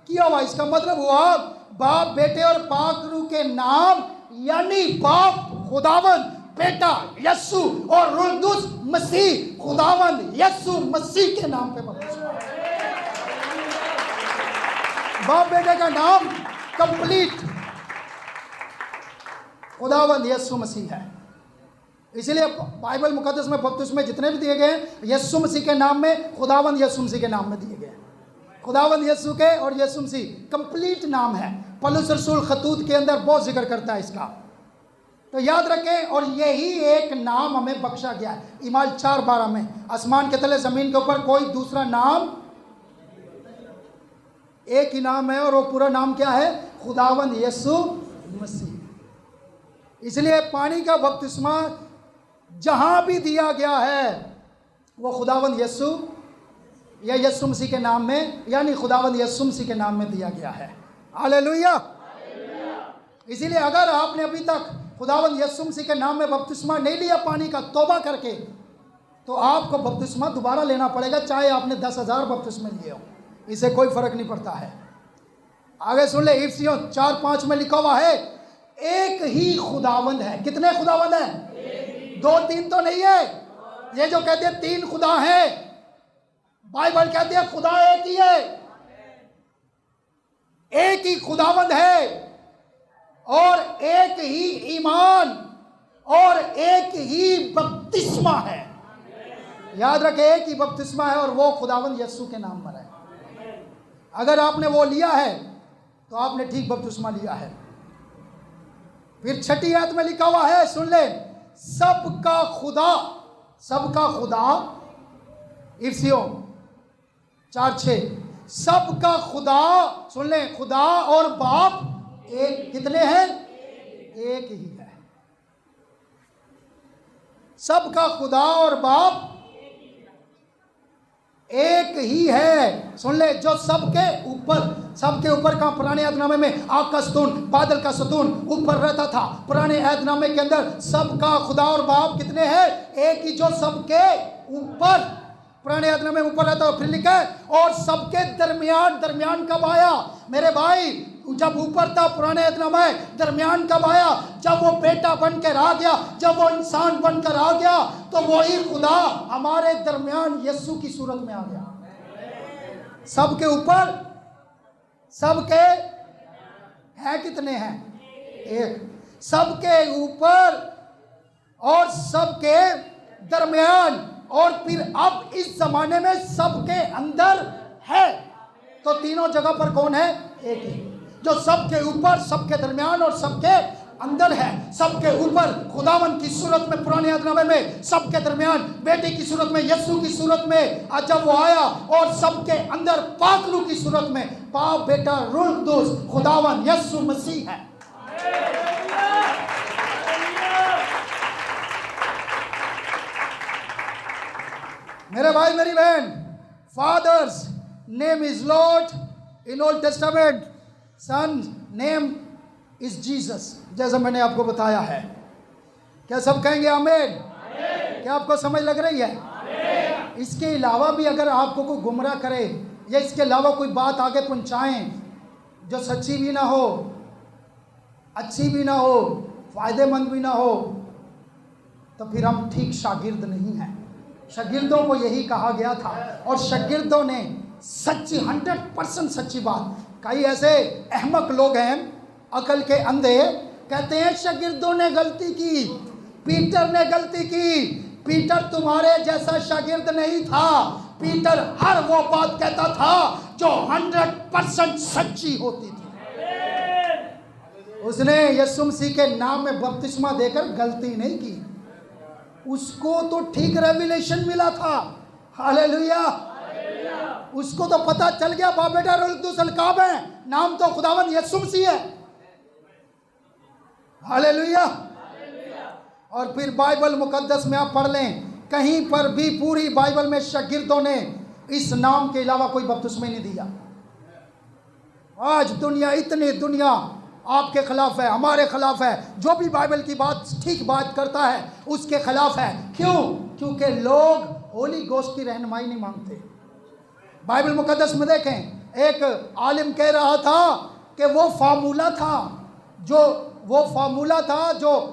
किया हुआ। इसका मतलब हुआ बाप, बेटे और पाक रूह के नाम, यानी बाप खुदावंद, बेटा यस्सु और रूह कुदूस मसीह, खुदावंद यस्सु मसीह के नाम पे बपतिस्मा। बाप बेटे का नाम कंप्लीट खुदावंद यस्सु मसीह है। इसलिए बाइबल मुकद्दस में बपतिस्मे जितने भी दिए गए यस्सु मसीह के नाम में, खुदावंद यस्सु मसीह के नाम में दिए गए। खुदावंद यस्सु के और यस्सु मसीह कंप्लीट नाम है। पौलुस रसूल खतूत के अंदर बहुत जिक्र करता है इसका। तो याद रखें, और यही एक नाम हमें बख्शा गया है। ईमाल 4:12 में, आसमान के तले जमीन के ऊपर कोई दूसरा नाम, एक ही नाम है, और वो पूरा नाम क्या है? खुदावंद यस्सु मसीह। इसलिए पानी का बपतिस्मा जहां भी दिया गया है वो खुदावंद यस्सु या यस्सु मसीह के नाम में, यानी खुदावंद यस्सु मसीह के नाम में दिया गया है। हालेलुया। इसीलिए अगर आपने अभी तक खुदावंद यस्सु मसीह के नाम में बपतिस्मा नहीं लिया पानी का, तौबा करके, तो आपको बपतिस्मा दोबारा लेना पड़ेगा, चाहे आपने 10,000 बपतिस्मे लिए हो, इससे कोई फर्क नहीं पड़ता है। आगे सुन ले, इफिसियों 4:5 में लिखा हुआ है, एक ही खुदावंद है। कितने खुदावंद हैं? 2-3 तो नहीं है। ये जो कहते हैं 3 खुदा हैं, बाइबल कहती है खुदा एक ही है। एक ही खुदावंद है, और एक ही ईमान, और एक ही बपतिस्मा है। याद रखें, एक ही बपतिस्मा है और वो खुदावंद यस्सु के नाम पर है। अगर आपने वो लिया है तो आपने ठीक बपतिस्मा लिया है। फिर 6ठी आयत में लिखा हुआ है, सुन ले, सबका खुदा, सबका खुदा, इफ्सियों 4:6, सबका खुदा, सुन ले, खुदा और बाप एक, कितने हैं? एक ही है। सबका खुदा और बाप एक ही है। सुन ले, जो सबके ऊपर का पुराने ऐतनामे में आग का सतून, बादल का सतून ऊपर रहता था। पुराने ऐतनामे के अंदर सबका खुदा और बाप कितने हैं? एक ही, जो सबके ऊपर, पुराने ऐतनामे में ऊपर रहता है। फिर लिखा है, और सबके दरमियान, दरमियान कब आया मेरे भाई? जब ऊपर था पुराने ऐतनामे, दरमियान कब आया? जब वो बेटा बनकर आ गया, जब वो इंसान बनकर आ गया, तो वही खुदा हमारे दरमियान यीशु की सूरत में आ गया। सबके ऊपर, सबके हैं कितने हैं? एक। सबके ऊपर और सबके दरमियान, और फिर अब इस जमाने में सबके अंदर है। तो तीनों जगह पर कौन है? एक ही, जो सबके ऊपर, सबके दरमियान और सबके अंदर है। सबके ऊपर खुदावन की सूरत में पुराने ऐतनामे में, सबके दरमियान बेटे की सूरत में, यीशु की सूरत में जब वो आया, और सबके अंदर पाकलू की सूरत में, बाप बेटा रूह कुदूस खुदावन यीशु मसीह है। मेरे भाई मेरी बहन, father's name is Lord in Old Testament, son name is Jesus, जैसा मैंने आपको बताया है। क्या सब कहेंगे आमीन? क्या आपको समझ लग रही है? इसके अलावा भी अगर आपको कोई गुमराह करे, या इसके अलावा कोई बात आगे पहुंचाएं जो सच्ची भी ना हो, अच्छी भी ना हो, फायदेमंद भी ना हो, तो फिर हम ठीक शागिर्द नहीं हैं। शागिर्दों को यही कहा गया था, और शागिर्दों ने सच्ची 100% सच्ची बात। कई ऐसे अहमक लोग हैं, अकल के अंधे, कहते हैं शागिर्दों ने गलती की, पीटर ने गलती की। पीटर तुम्हारे जैसा शागिर्द नहीं था। पीटर हर वो बात कहता था जो 100% सच्ची होती थी। उसने यीशु मसीह के नाम में बपतिस्मा देकर गलती नहीं की, उसको तो ठीक रेवलेशन मिला था। हालेलुया। उसको तो पता चल गया बाप बेटा रूह कुदूस अलकाब है, नाम तो खुदावंद यीशु मसीह है। हालेलुया। और फिर बाइबल मुकद्दस में आप पढ़ लें, कहीं पर भी पूरी बाइबल में शागिर्दों ने इस नाम के अलावा कोई बपतिस्मा नहीं दिया। आज दुनिया, इतनी दुनिया आपके खिलाफ है, हमारे खिलाफ है। जो भी बाइबल की बात ठीक बात करता है उसके खिलाफ है। क्यों? क्योंकि लोग होली गोस्ट की रहनुमाई नहीं मांगते। बाइबल मुकद्दस में देखें, एक आलिम कह रहा था कि वो फार्मूला था जो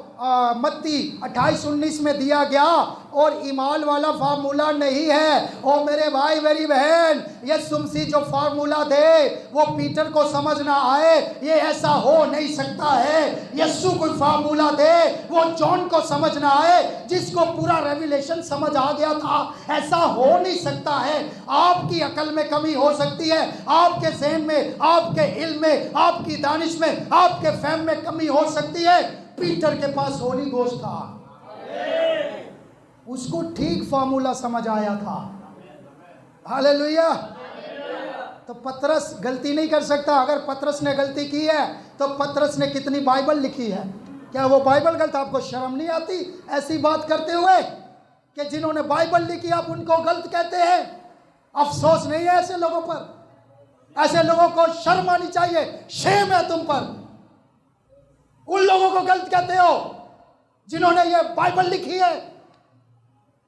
मत्ती 28-19 में दिया गया, और ईमान वाला फार्मूला नहीं है। ओ मेरे भाई मेरी बहन, यीशु मसीह जो फार्मूला दे वो पीटर को समझ ना आए, ये ऐसा हो नहीं सकता है। यीशु कोई फार्मूला दे वो जॉन को समझ ना आए, जिसको पूरा रेवलेशन समझ आ गया था। ऐसा हो नहीं सकता है। आपकी अकल में कमी हो सकती है, आपके ज़हन में, आपके इल्म में, आपकी दानिश में, आपके फहम में कमी हो सकती है। पीटर के पास होली गोश्त था, उसको ठीक फार्मूला समझ आया था। हालेलुया। तो पतरस गलती नहीं कर सकता। अगर पतरस ने गलती की है तो पतरस ने कितनी बाइबल लिखी है? क्या वो बाइबल गलत? आपको शर्म नहीं आती ऐसी बात करते हुए कि जिन्होंने बाइबल लिखी आप उनको गलत कहते हैं? अफसोस नहीं है ऐसे लोगों पर? ऐसे लोगों को शर्म आनी चाहिए। शेम है तुम पर। उन लोगों को गलत कहते हो जिन्होंने ये बाइबल लिखी है,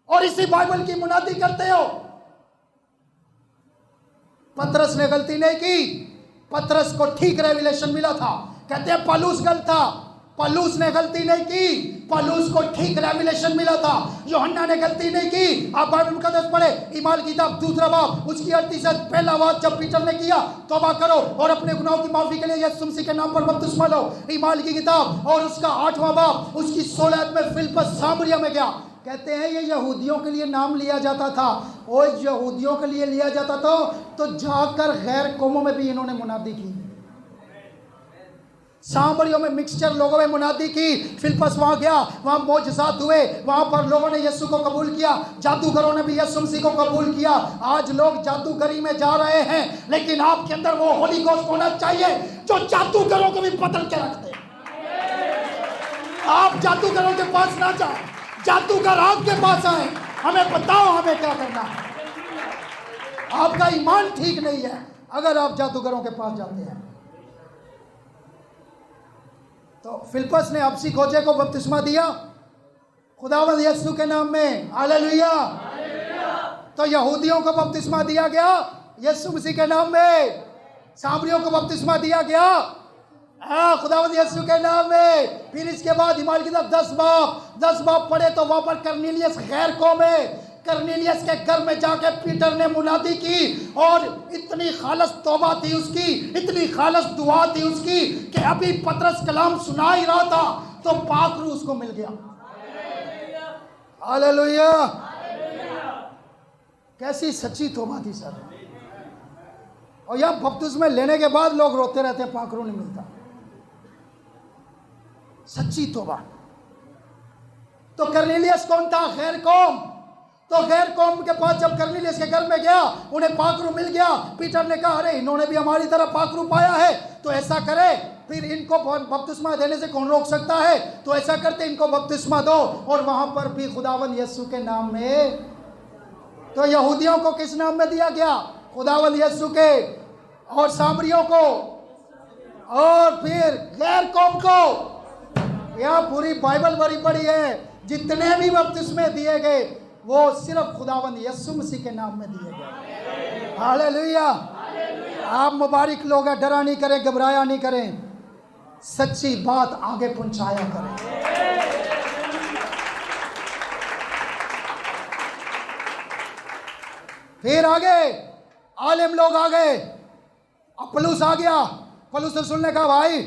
और इसी बाइबल की मुनादी करते हो। पतरस ने गलती नहीं की, पतरस को ठीक रेवलेशन मिला था। कहते हैं पौलुस गलत था, पौलुस ने गलती नहीं की, पौलुस को ठीक रेवलेशन मिला था। यूहन्ना ने गलती नहीं की। आप बाइबल मुकद्दस पढ़े, ईमान की किताब 2 बाब उसकी 38 से पहला बात जब पीटर ने किया, तौबा करो और अपने गुनाहों की माफी के लिए यीशु मसीह के नाम पर बपतिस्मा लो। ईमान की किताब और उसका 8वां बाब उसकी 16 में फिलिप्पस सामरिया में गया। कहते हैं ये यहूदियों के लिए नाम लिया जाता था, और यहूदियों के लिए लिया जाता था तो जाकर गैर कौमों में भी इन्होंने मुनादी की। सांबरियों में मिक्सचर लोगों में मुनादी की। फिलिप्पस वहां गया, वहां मौजज़ात हुए, वहां पर लोगों ने यीशु को कबूल किया, जादूगरों ने भी यीशु मसीह को कबूल किया। आज लोग जादूगरी में जा रहे हैं, लेकिन आपके अंदर वो होली गोस्ट होना चाहिए जो जादूगरों को भी बदल के रख दे। आप जादूगरों के पास ना जाओ, जादूगर आपके पास आए, हमें बताओ हमें क्या करना है। आपका ईमान ठीक नहीं है अगर आप जादूगरों के पास जाते हैं। तो फिलिप्पस ने हबशी खोजे को बपतिस्मा दिया खुदावंद यीशु के नाम में, हालेलुया। तो यहूदियों को बपतिस्मा दिया गया यीशु मसीह के नाम में, सामरियों को बपतिस्मा दिया गया खुदावंद यीशु के नाम में। फिर इसके बाद हिमालय की तरफ 10 बाप पढ़े तो वहां पर कर्नेलियस गैर कौम में, कर्नेलियस के घर में जाके पीटर ने मुनादी की और इतनी खालस तौबा थी उसकी, इतनी खालस दुआ थी उसकी कि अभी पतरस कलाम सुना ही रहा था तो पाखरू उसको मिल गया। हालेलुया। कैसी सच्ची तौबा थी सर। और यह बपतिस्मा लेने के बाद लोग रोते रहते हैं पाखरू नहीं मिलता। सच्ची तौबा। तो कर्नेलियस कौन था? गैर कौम। तो गैर कौम के पास जब कर्नेलियस के घर में गया, उन्हें पाखरू मिल गया। पीटर ने कहा अरे इन्होंने भी हमारी तरह पाखरू पाया है, तो ऐसा करे फिर इनको बपतिस्मा देने से कौन रोक सकता है, तो ऐसा करते इनको बपतिस्मा दो। और वहां पर भी खुदावंद यीशु के नाम में। तो यहूदियों को किस नाम में दिया गया? खुदावंद यीशु के। और सामरियों को, और फिर गैर कौम को। यह पूरी बाइबल भरी पड़ी है। जितने भी बपतिस्मे दिए गए वो सिर्फ खुदावंद यीशु मसीह के नाम में दिए गए। हालेलुया। आप मुबारक लोग हैं, डरा नहीं करें, घबराया नहीं करें, सच्ची बात आगे पहुंचाया करें। फिर आगे आलिम लोग आ गए, पौलुस आ गया। पौलुस ने सुनने का भाई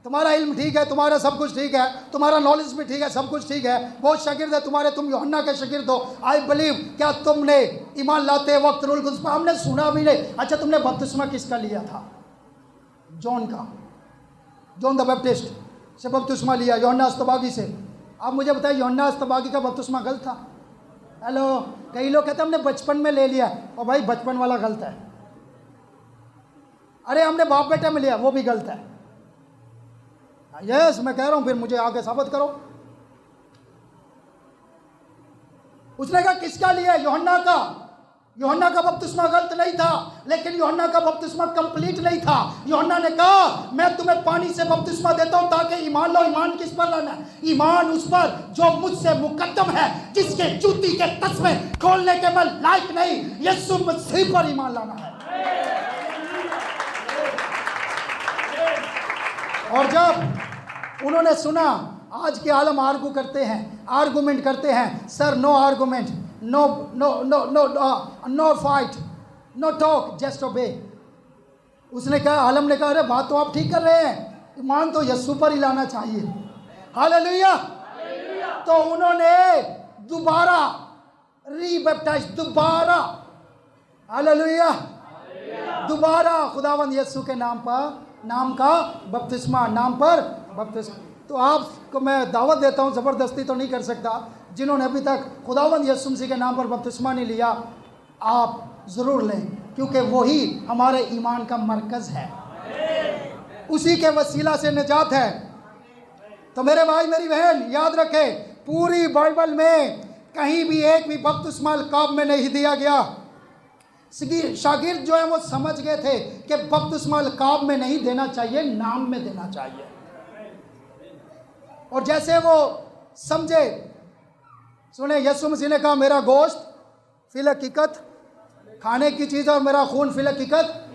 तुम्हारा इल्म ठीक है, तुम्हारा सब कुछ ठीक है, तुम्हारा नॉलेज भी ठीक है, सब कुछ ठीक है, बहुत शागिर्द है तुम्हारे, तुम यूहन्ना के शागिर्द हो। I believe. क्या तुमने ईमान लाते वक्त रूल कुद्स पर हमने सुना भी नहीं। अच्छा तुमने बपतिस्मा किसका लिया था? जॉन का, जॉन द बैप्टिस्ट से बपतिस्मा लिया, यूहन्ना अस्तबागी से। आप मुझे बताइए यूहन्ना अस्तबागी का बपतिस्मा गलत था? हेलो। कई लोग कहते हैं हमने बचपन में ले लिया, और भाई बचपन वाला गलत है। अरे हमने बाप बेटे में लिया, वो भी गलत है। यस मैं कह रहा हूं, फिर मुझे आगे साबित करो। उसने कहा किसका लिया? यूहन्ना का। यूहन्ना का बपतिस्मा गलत नहीं था, लेकिन यूहन्ना का बपतिस्मा कंप्लीट नहीं था। यूहन्ना ने कहा मैं तुम्हें पानी से बपतिस्मा देता हूं ताकि ईमान लो। ईमान किस पर लाना है? ईमान उस पर जो मुझसे मुकद्दम है, जिसके जूती के तस्मे खोलने के मैं लायक नहीं, यीशु मसीह पर ईमान लाना है। और जब उन्होंने सुना, आज के आलम आर्गू करते हैं, आर्गूमेंट करते हैं, sir no argument, no no no no no fight, no talk, just obey. उसने कहा, आलम ने कहा अरे बात तो आप ठीक कर रहे हैं, ईमान तो यीशु पर ही लाना चाहिए। हालेलुया। तो उन्होंने दोबारा रीबैप्टाइज, दोबारा, हालेलुया, दोबारा खुदावंद यीशु के नाम पर, नाम का बपतिस्मा, नाम पर बपतिस्मा। तो आपको मैं दावत देता हूं, ज़बरदस्ती तो नहीं कर सकता, जिन्होंने अभी तक खुदावंद यीशु मसीह के नाम पर बपतिस्मा नहीं लिया, आप ज़रूर लें, क्योंकि वही हमारे ईमान का मरकज़ है, उसी के वसीला से निजात है। तो मेरे भाई मेरी बहन याद रखें, पूरी बाइबल में कहीं भी एक भी बपतिस्मा अलकाब में नहीं दिया गया। शागिर्द जो है वो समझ गए थे कि बपतिस्मा अलकाब में नहीं देना चाहिए, नाम में देना चाहिए। और जैसे वो समझे, सुने, यीशु मसीह ने कहा मेरा गोश्त फिल हकीकत खाने की चीज़ और मेरा खून फिल हकीकत।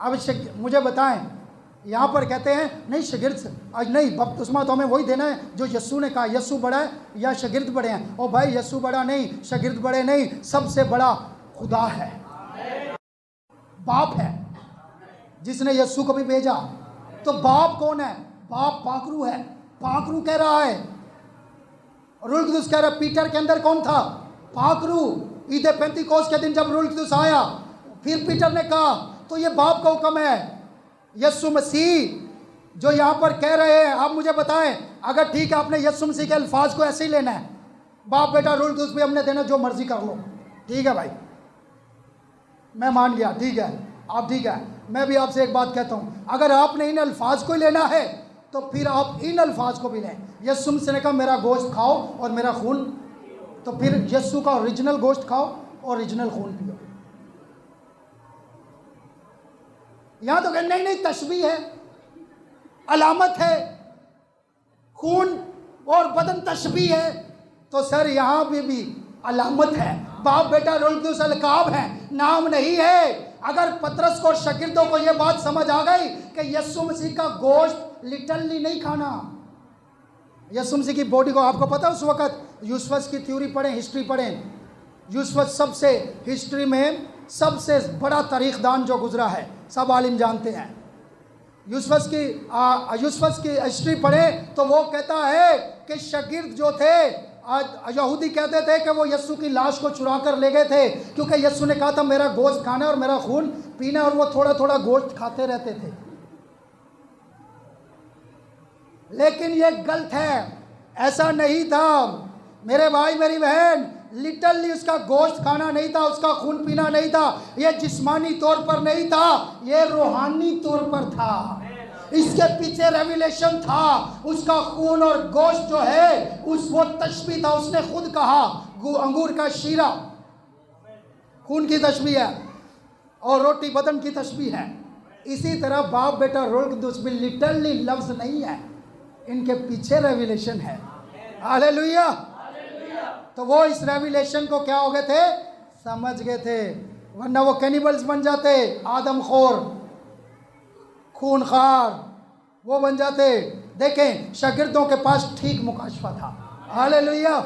अब मुझे बताएं, यहाँ पर कहते हैं नहीं शागिर्द आज नहीं, बपतिस्मा तो हमें वही देना है जो यीशु ने कहा। यीशु बड़ा है या शागिर्द बड़े हैं? ओ भाई यीशु बड़ा नहीं, शागिर्द बड़े नहीं, सबसे बड़ा खुदा है, बाप है जिसने यीशु को भी भेजा। तो बाप कौन है? बाप पाखरू है। पाखरू कह रहा है, रूल कुदुस कह रहा है, पीटर के अंदर कौन था? पाखरू। ईद पेंतीकोस्त के दिन जब रूल कुदुस आया, फिर पीटर ने कहा तो ये बाप का हुक्म है। यीशु मसीह जो यहाँ पर कह रहे हैं, आप मुझे बताएं, अगर ठीक है आपने यीशु मसीह के अल्फाज को ऐसे ही लेना है, बाप बेटा रूल तो उस पर हमने देना, जो मर्जी कर लो, ठीक है भाई, मैं मान गया, ठीक है आप, ठीक है। मैं भी आपसे एक बात कहता हूँ, अगर आपने इन अल्फाज को लेना है तो फिर आप इन अल्फाज को भी लें। यीशु मसीह ने कहा मेरा गोश्त खाओ और मेरा खून, तो फिर यीशु का ओरिजिनल गोश्त खाओ और ओरिजिनल खून पियो। यहां तो नहीं नहीं तशबीह है, अलामत है, खून और बदन तशबीह है, तो सर यहां भी अलामत है, बाप बेटा रुल्कुस अलकाब है, नाम नहीं है। अगर पतरस को और शागिर्दों को यह बात समझ आ गई कि यीशु मसीह का गोश्त लिटरली नहीं खाना, यीशु मसीह की बॉडी को, आपको पता उस वक्त यूसुफस की थ्योरी पढ़ें, हिस्ट्री पढ़ें, यूसुफस सबसे हिस्ट्री में सबसे बड़ा तारीखदान जो गुजरा है, सब आलिम जानते हैं। यूसुफस की हिस्ट्री पढ़ें तो वो कहता है कि शागिर्द जो थे, यहूदी कहते थे कि वो यीशु की लाश को चुरा कर ले गए थे, क्योंकि यीशु ने कहा था मेरा गोश्त खाना और मेरा खून पीना, और वो थोड़ा थोड़ा गोश्त खाते रहते थे। लेकिन ये गलत है, ऐसा नहीं था मेरे भाई मेरी बहन, लिटरली उसका गोश्त खाना नहीं था, उसका खून पीना नहीं था, ये जिस्मानी तौर पर नहीं था, ये रूहानी तौर पर था। इसके पीछे रेवलेशन था, उसका खून और गोश्त जो है उस वो तशबीह था। उसने खुद कहा अंगूर का शीरा खून की तशबीह है और रोटी बदन की तशबीह है। इसी तरह बाप बेटा रोल दुश्मन लिटरली लफ्ज नहीं है, इनके पीछे रेवलेशन है। हालेलुया। तो वो इस रेवलेशन को क्या हो गए थे, समझ गए थे, वरना वो कैनिबल्स बन जाते, आदमखोर, खूनखार वो बन जाते। देखें शागिर्दों के पास ठीक मुकाशफा था। हालेलुया।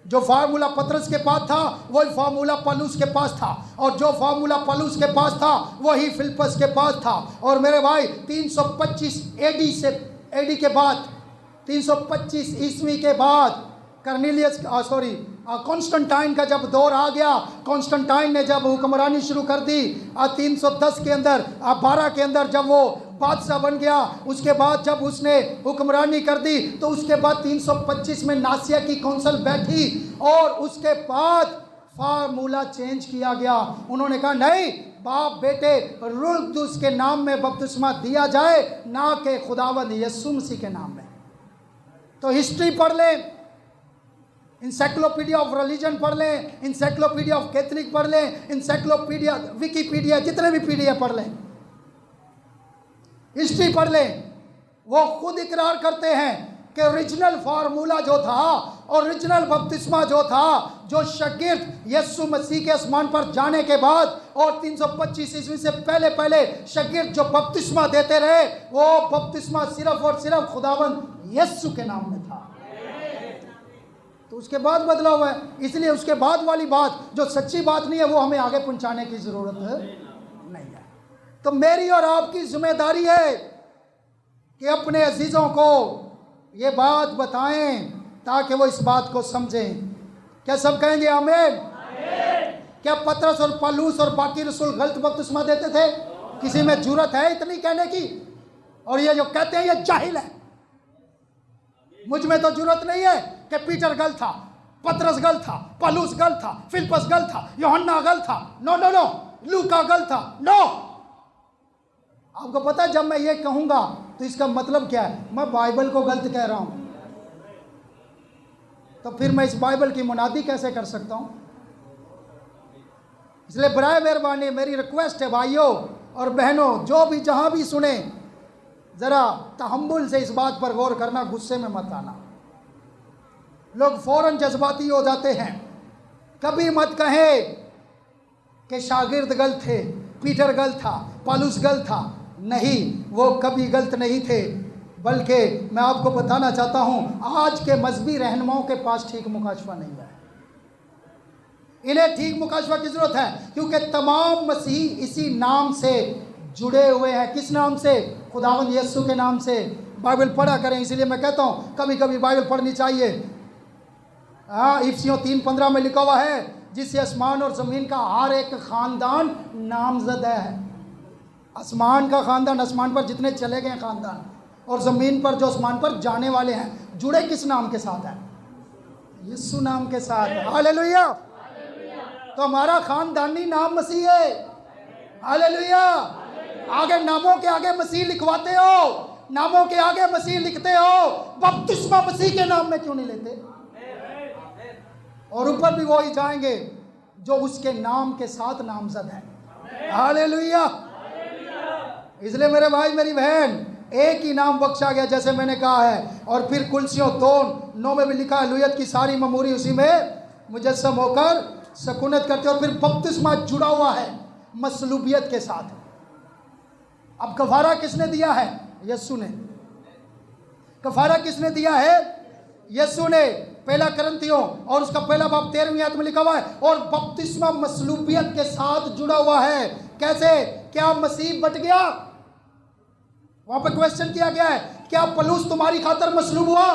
जो फार्मूला पतरस के पास था वही फार्मूला पौलुस के पास था, और जो फार्मूला पौलुस के पास था वही फिलिप्पस के पास था। और मेरे भाई 325 एडी के बाद, 325 ईस्वी के बाद कॉन्स्टेंटाइन का जब दौर आ गया, कॉन्स्टेंटाइन ने जब हुक्मरानी शुरू कर दी 310 के अंदर, 12 के अंदर जब वो बादशाह बन गया, उसके बाद जब उसने हुक्मरानी कर दी तो उसके बाद 325 में नासिया की काउंसिल बैठी और उसके बाद फार्मूला चेंज किया गया। उन्होंने कहा नहीं, बाप बेटे रुल्कुस के नाम में बपतिस्मा दिया जाए, ना कि खुदावंद यीशु मसीह के नाम में। तो हिस्ट्री पढ़ लें, इंसाइक्लोपीडिया ऑफ रिलीजन पढ़ लें, इंसाइक्लोपीडिया ऑफ कैथलिक पढ़ लें, इंसाइक्लोपीडिया, विकीपीडिया, जितने भी पीडिया पढ़ लें, हिस्ट्री पढ़ लें, वो खुद इकरार करते हैं कि ओरिजिनल फार्मूला जो था, ओरिजिनल बपतिस्मा जो था, जो शागिर्द यीशु मसीह के आसमान पर जाने के बाद और 325 ईस्वी से पहले पहले शागिर्द जो बपतिस्मा देते रहे, वो बपतिस्मा सिर्फ और सिर्फ खुदावंद यीशु के नाम में था। तो उसके बाद बदला हुआ है, इसलिए उसके बाद वाली बात जो सच्ची बात नहीं है वो हमें आगे पहुंचाने की जरूरत नहीं है। तो मेरी और आपकी जिम्मेदारी है कि अपने अजीजों को ये बात बताएं ताकि वो इस बात को समझें। क्या सब कहेंगे आमीन? क्या पतरस और पौलुस और बाकी रसूल गलत बपतिस्मा देते थे? किसी में जुर्रत है इतनी कहने की? और ये जो कहते हैं ये जाहिल है। मुझ में तो जुर्रत नहीं है कि पीटर गलत था, पतरस गलत था, पौलुस गलत था, फिलिप्पस गलत था, यूहन्ना गलत था, नो नो नो, लूका गलत था, नो। आपको पता है जब मैं ये कहूंगा तो इसका मतलब क्या है? मैं बाइबल को गलत कह रहा हूं। तो फिर मैं इस बाइबल की मुनादी कैसे कर सकता हूं? इसलिए बराए मेहरबानी मेरी रिक्वेस्ट है भाइयों और बहनों, जो भी जहां भी सुने, जरा तहम्मुल से इस बात पर गौर करना, गुस्से में मत आना। लोग फौरन जज्बाती हो जाते हैं। कभी मत कहे कि शागिर्द गलत थे, पीटर गलत था, पौलुस गलत था। नहीं, वो कभी गलत नहीं थे, बल्कि मैं आपको बताना चाहता हूं आज के मजहबी रहनुमाओं के पास ठीक मुकाशफा नहीं है। इन्हें ठीक मुकाशफा की जरूरत है, क्योंकि तमाम मसीही इसी नाम से जुड़े हुए हैं। किस नाम से? खुदावंद यीशु के नाम से। बाइबल पढ़ा करें, इसलिए मैं कहता हूँ कभी कभी बाइबल पढ़नी चाहिए। हाँ, इफिसियों 3:15 में लिखा हुआ है, जिससे आसमान और ज़मीन का हर एक ख़ानदान नामज़द है। आसमान का खानदान, आसमान पर जितने चले गए खानदान, और ज़मीन पर जो आसमान पर जाने वाले हैं, जुड़े किस नाम के साथ हैं? यीशु नाम के साथ है। हालेलुया। तो हमारा खानदानी नाम मसीह है। हालेलुया। आगे नामों के आगे मसीह लिखवाते हो, नामों के आगे मसीह लिखते हो, बपतिस्मा मसीह के नाम में क्यों नहीं लेते? और ऊपर भी वो ही जाएंगे जो उसके नाम के साथ नामजद है। हालेलुया। इसलिए मेरे भाई मेरी बहन, एक ही नाम बख्शा गया जैसे मैंने कहा है। और फिर कुलसियों 2:9 में भी लिखा है, लुयत की सारी ममूरी उसी में मुजस्सम होकर सकूनत करते। और फिर बपतिस्मा जुड़ा हुआ है मसलूबियत के साथ। अब कफारा किसने दिया है? यीशु ने। कफारा किसने दिया है? यीशु ने। पहला करंथियों और उसका पहला बाब 13वीं आयत में लिखा हुआ है, और बपतिस्मा मसलूबियत के साथ जुड़ा हुआ है। कैसे? क्या मसीह बट गया? वहां पर क्वेश्चन किया गया है, क्या पलूस तुम्हारी खातर मसलूब हुआ?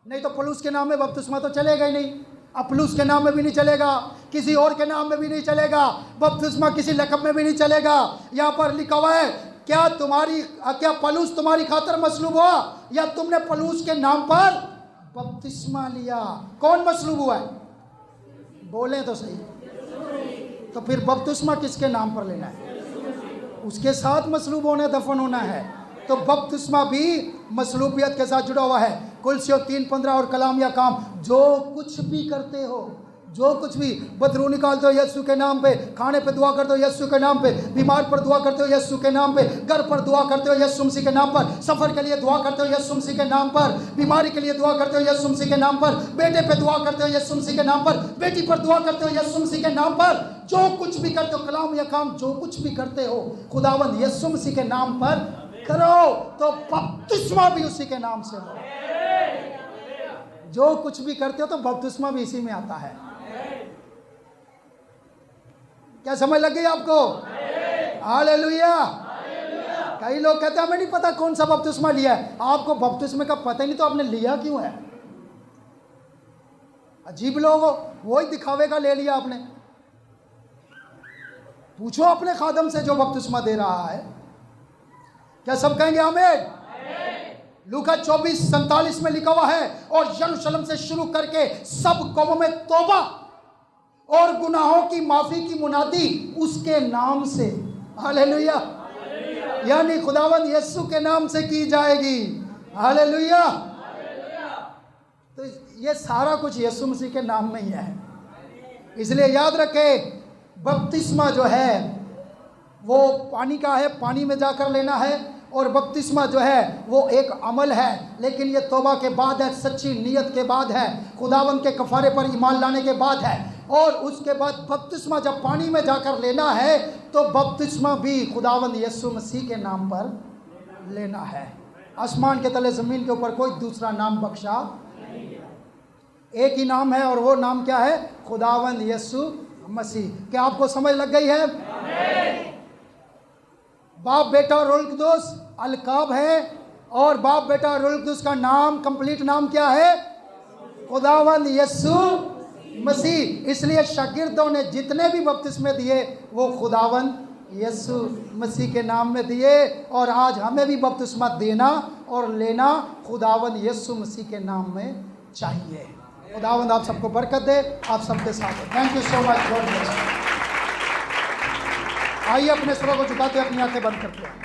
नहीं तो पलूस के नाम में बपतिस्मा तो चलेगा ही नहीं। अपलूस के नाम में भी नहीं चलेगा, किसी और के नाम में भी नहीं चलेगा, बपतिस्मा किसी लक़ब में भी नहीं चलेगा। यहाँ पर लिखा हुआ है, क्या पलूस तुम्हारी खातर मसलूब हुआ, या तुमने पलूस के नाम पर बपतिस्मा लिया? कौन मसलूब हुआ है? बोले तो सही। तो फिर बपतिस्मा किसके नाम पर लेना है? उसके साथ मसलूब होना, दफन होना है। तो बपतिस्मा भी मसलूबियत के साथ जुड़ा हुआ है। कुलसियों 3:15 और कलाम या काम, जो कुछ भी करते हो, जो कुछ भी, बदरू निकालते हो यीशु के नाम पे, खाने पे दुआ करते हो यीशु के नाम पे, बीमार पर दुआ करते हो यीशु के नाम पे, घर पर दुआ करते हो यीशु मसीह के नाम पर, सफ़र के लिए दुआ करते हो यीशु मसीह के नाम पर, बीमारी के लिए दुआ करते हो यीशु मसीह के नाम पर, बेटे पे दुआ करते हो यीशु मसीह के नाम पर, बेटी पर दुआ करते हो यीशु मसीह के नाम पर। जो कुछ भी करते हो, कलाम या काम, जो कुछ भी करते हो खुदावंद यीशु मसीह के नाम पर करो। तो बपतिस्मा भी उसी के नाम से लो। जो कुछ भी करते हो तो बपतिस्मा भी इसी में आता है। क्या समझ लग गई आपको? हालेलुया। कई लोग कहते हैं हमें नहीं पता कौन सा बपतिस्मा लिया है। आपको बपतिस्मे का पता ही नहीं तो आपने लिया क्यों है? अजीब लोग हो, वही दिखावे का ले लिया आपने। पूछो अपने खादम से जो बपतिस्मा दे रहा है। क्या सब कहेंगे आमीन? लूका 24:47 में लिखा हुआ है, और यरूशलेम से शुरू करके सब कौमों में तौबा और गुनाहों की माफी की मुनादी उसके नाम से। हालेलुया। यानी खुदावंद यीशु के नाम से की जाएगी। हालेलुया। तो ये सारा कुछ यीशु मसीह के नाम में ही है। इसलिए याद रखें, बपतिस्मा जो है वो पानी का है, पानी में जाकर लेना है। और बपतिस्मा जो है वो एक अमल है, लेकिन ये तौबा के बाद है, सच्ची नीयत के बाद है, खुदावंद के कफारे पर ईमान लाने के बाद है। और उसके बाद बपतिस्मा जब पानी में जाकर लेना है तो बपतिस्मा भी खुदावंद यीशु मसीह के नाम पर लेना है। आसमान के तले ज़मीन के ऊपर कोई दूसरा नाम बख्शा, एक ही नाम है, और वो नाम क्या है? खुदावंद यीशु मसीह। क्या आपको समझ लग गई है? बाप बेटा और रूह कुदूस अलकाब है, और बाप बेटा और रूह कुदूस का नाम, कंप्लीट नाम क्या है? खुदावंद यीशु मसीह। इसलिए शागिर्दों ने जितने भी बपतिस्मे दिए वो खुदावंद यीशु मसीह के नाम में दिए। और आज हमें भी बपतिस्मा देना और लेना खुदावंद यीशु मसीह के नाम में चाहिए। खुदावंद आप सबको बरकत दे, आप सबके साथ है। Thank you so much. God bless. आइए अपने सरों को झुकाते अपनी आंखें बंद करते हैं।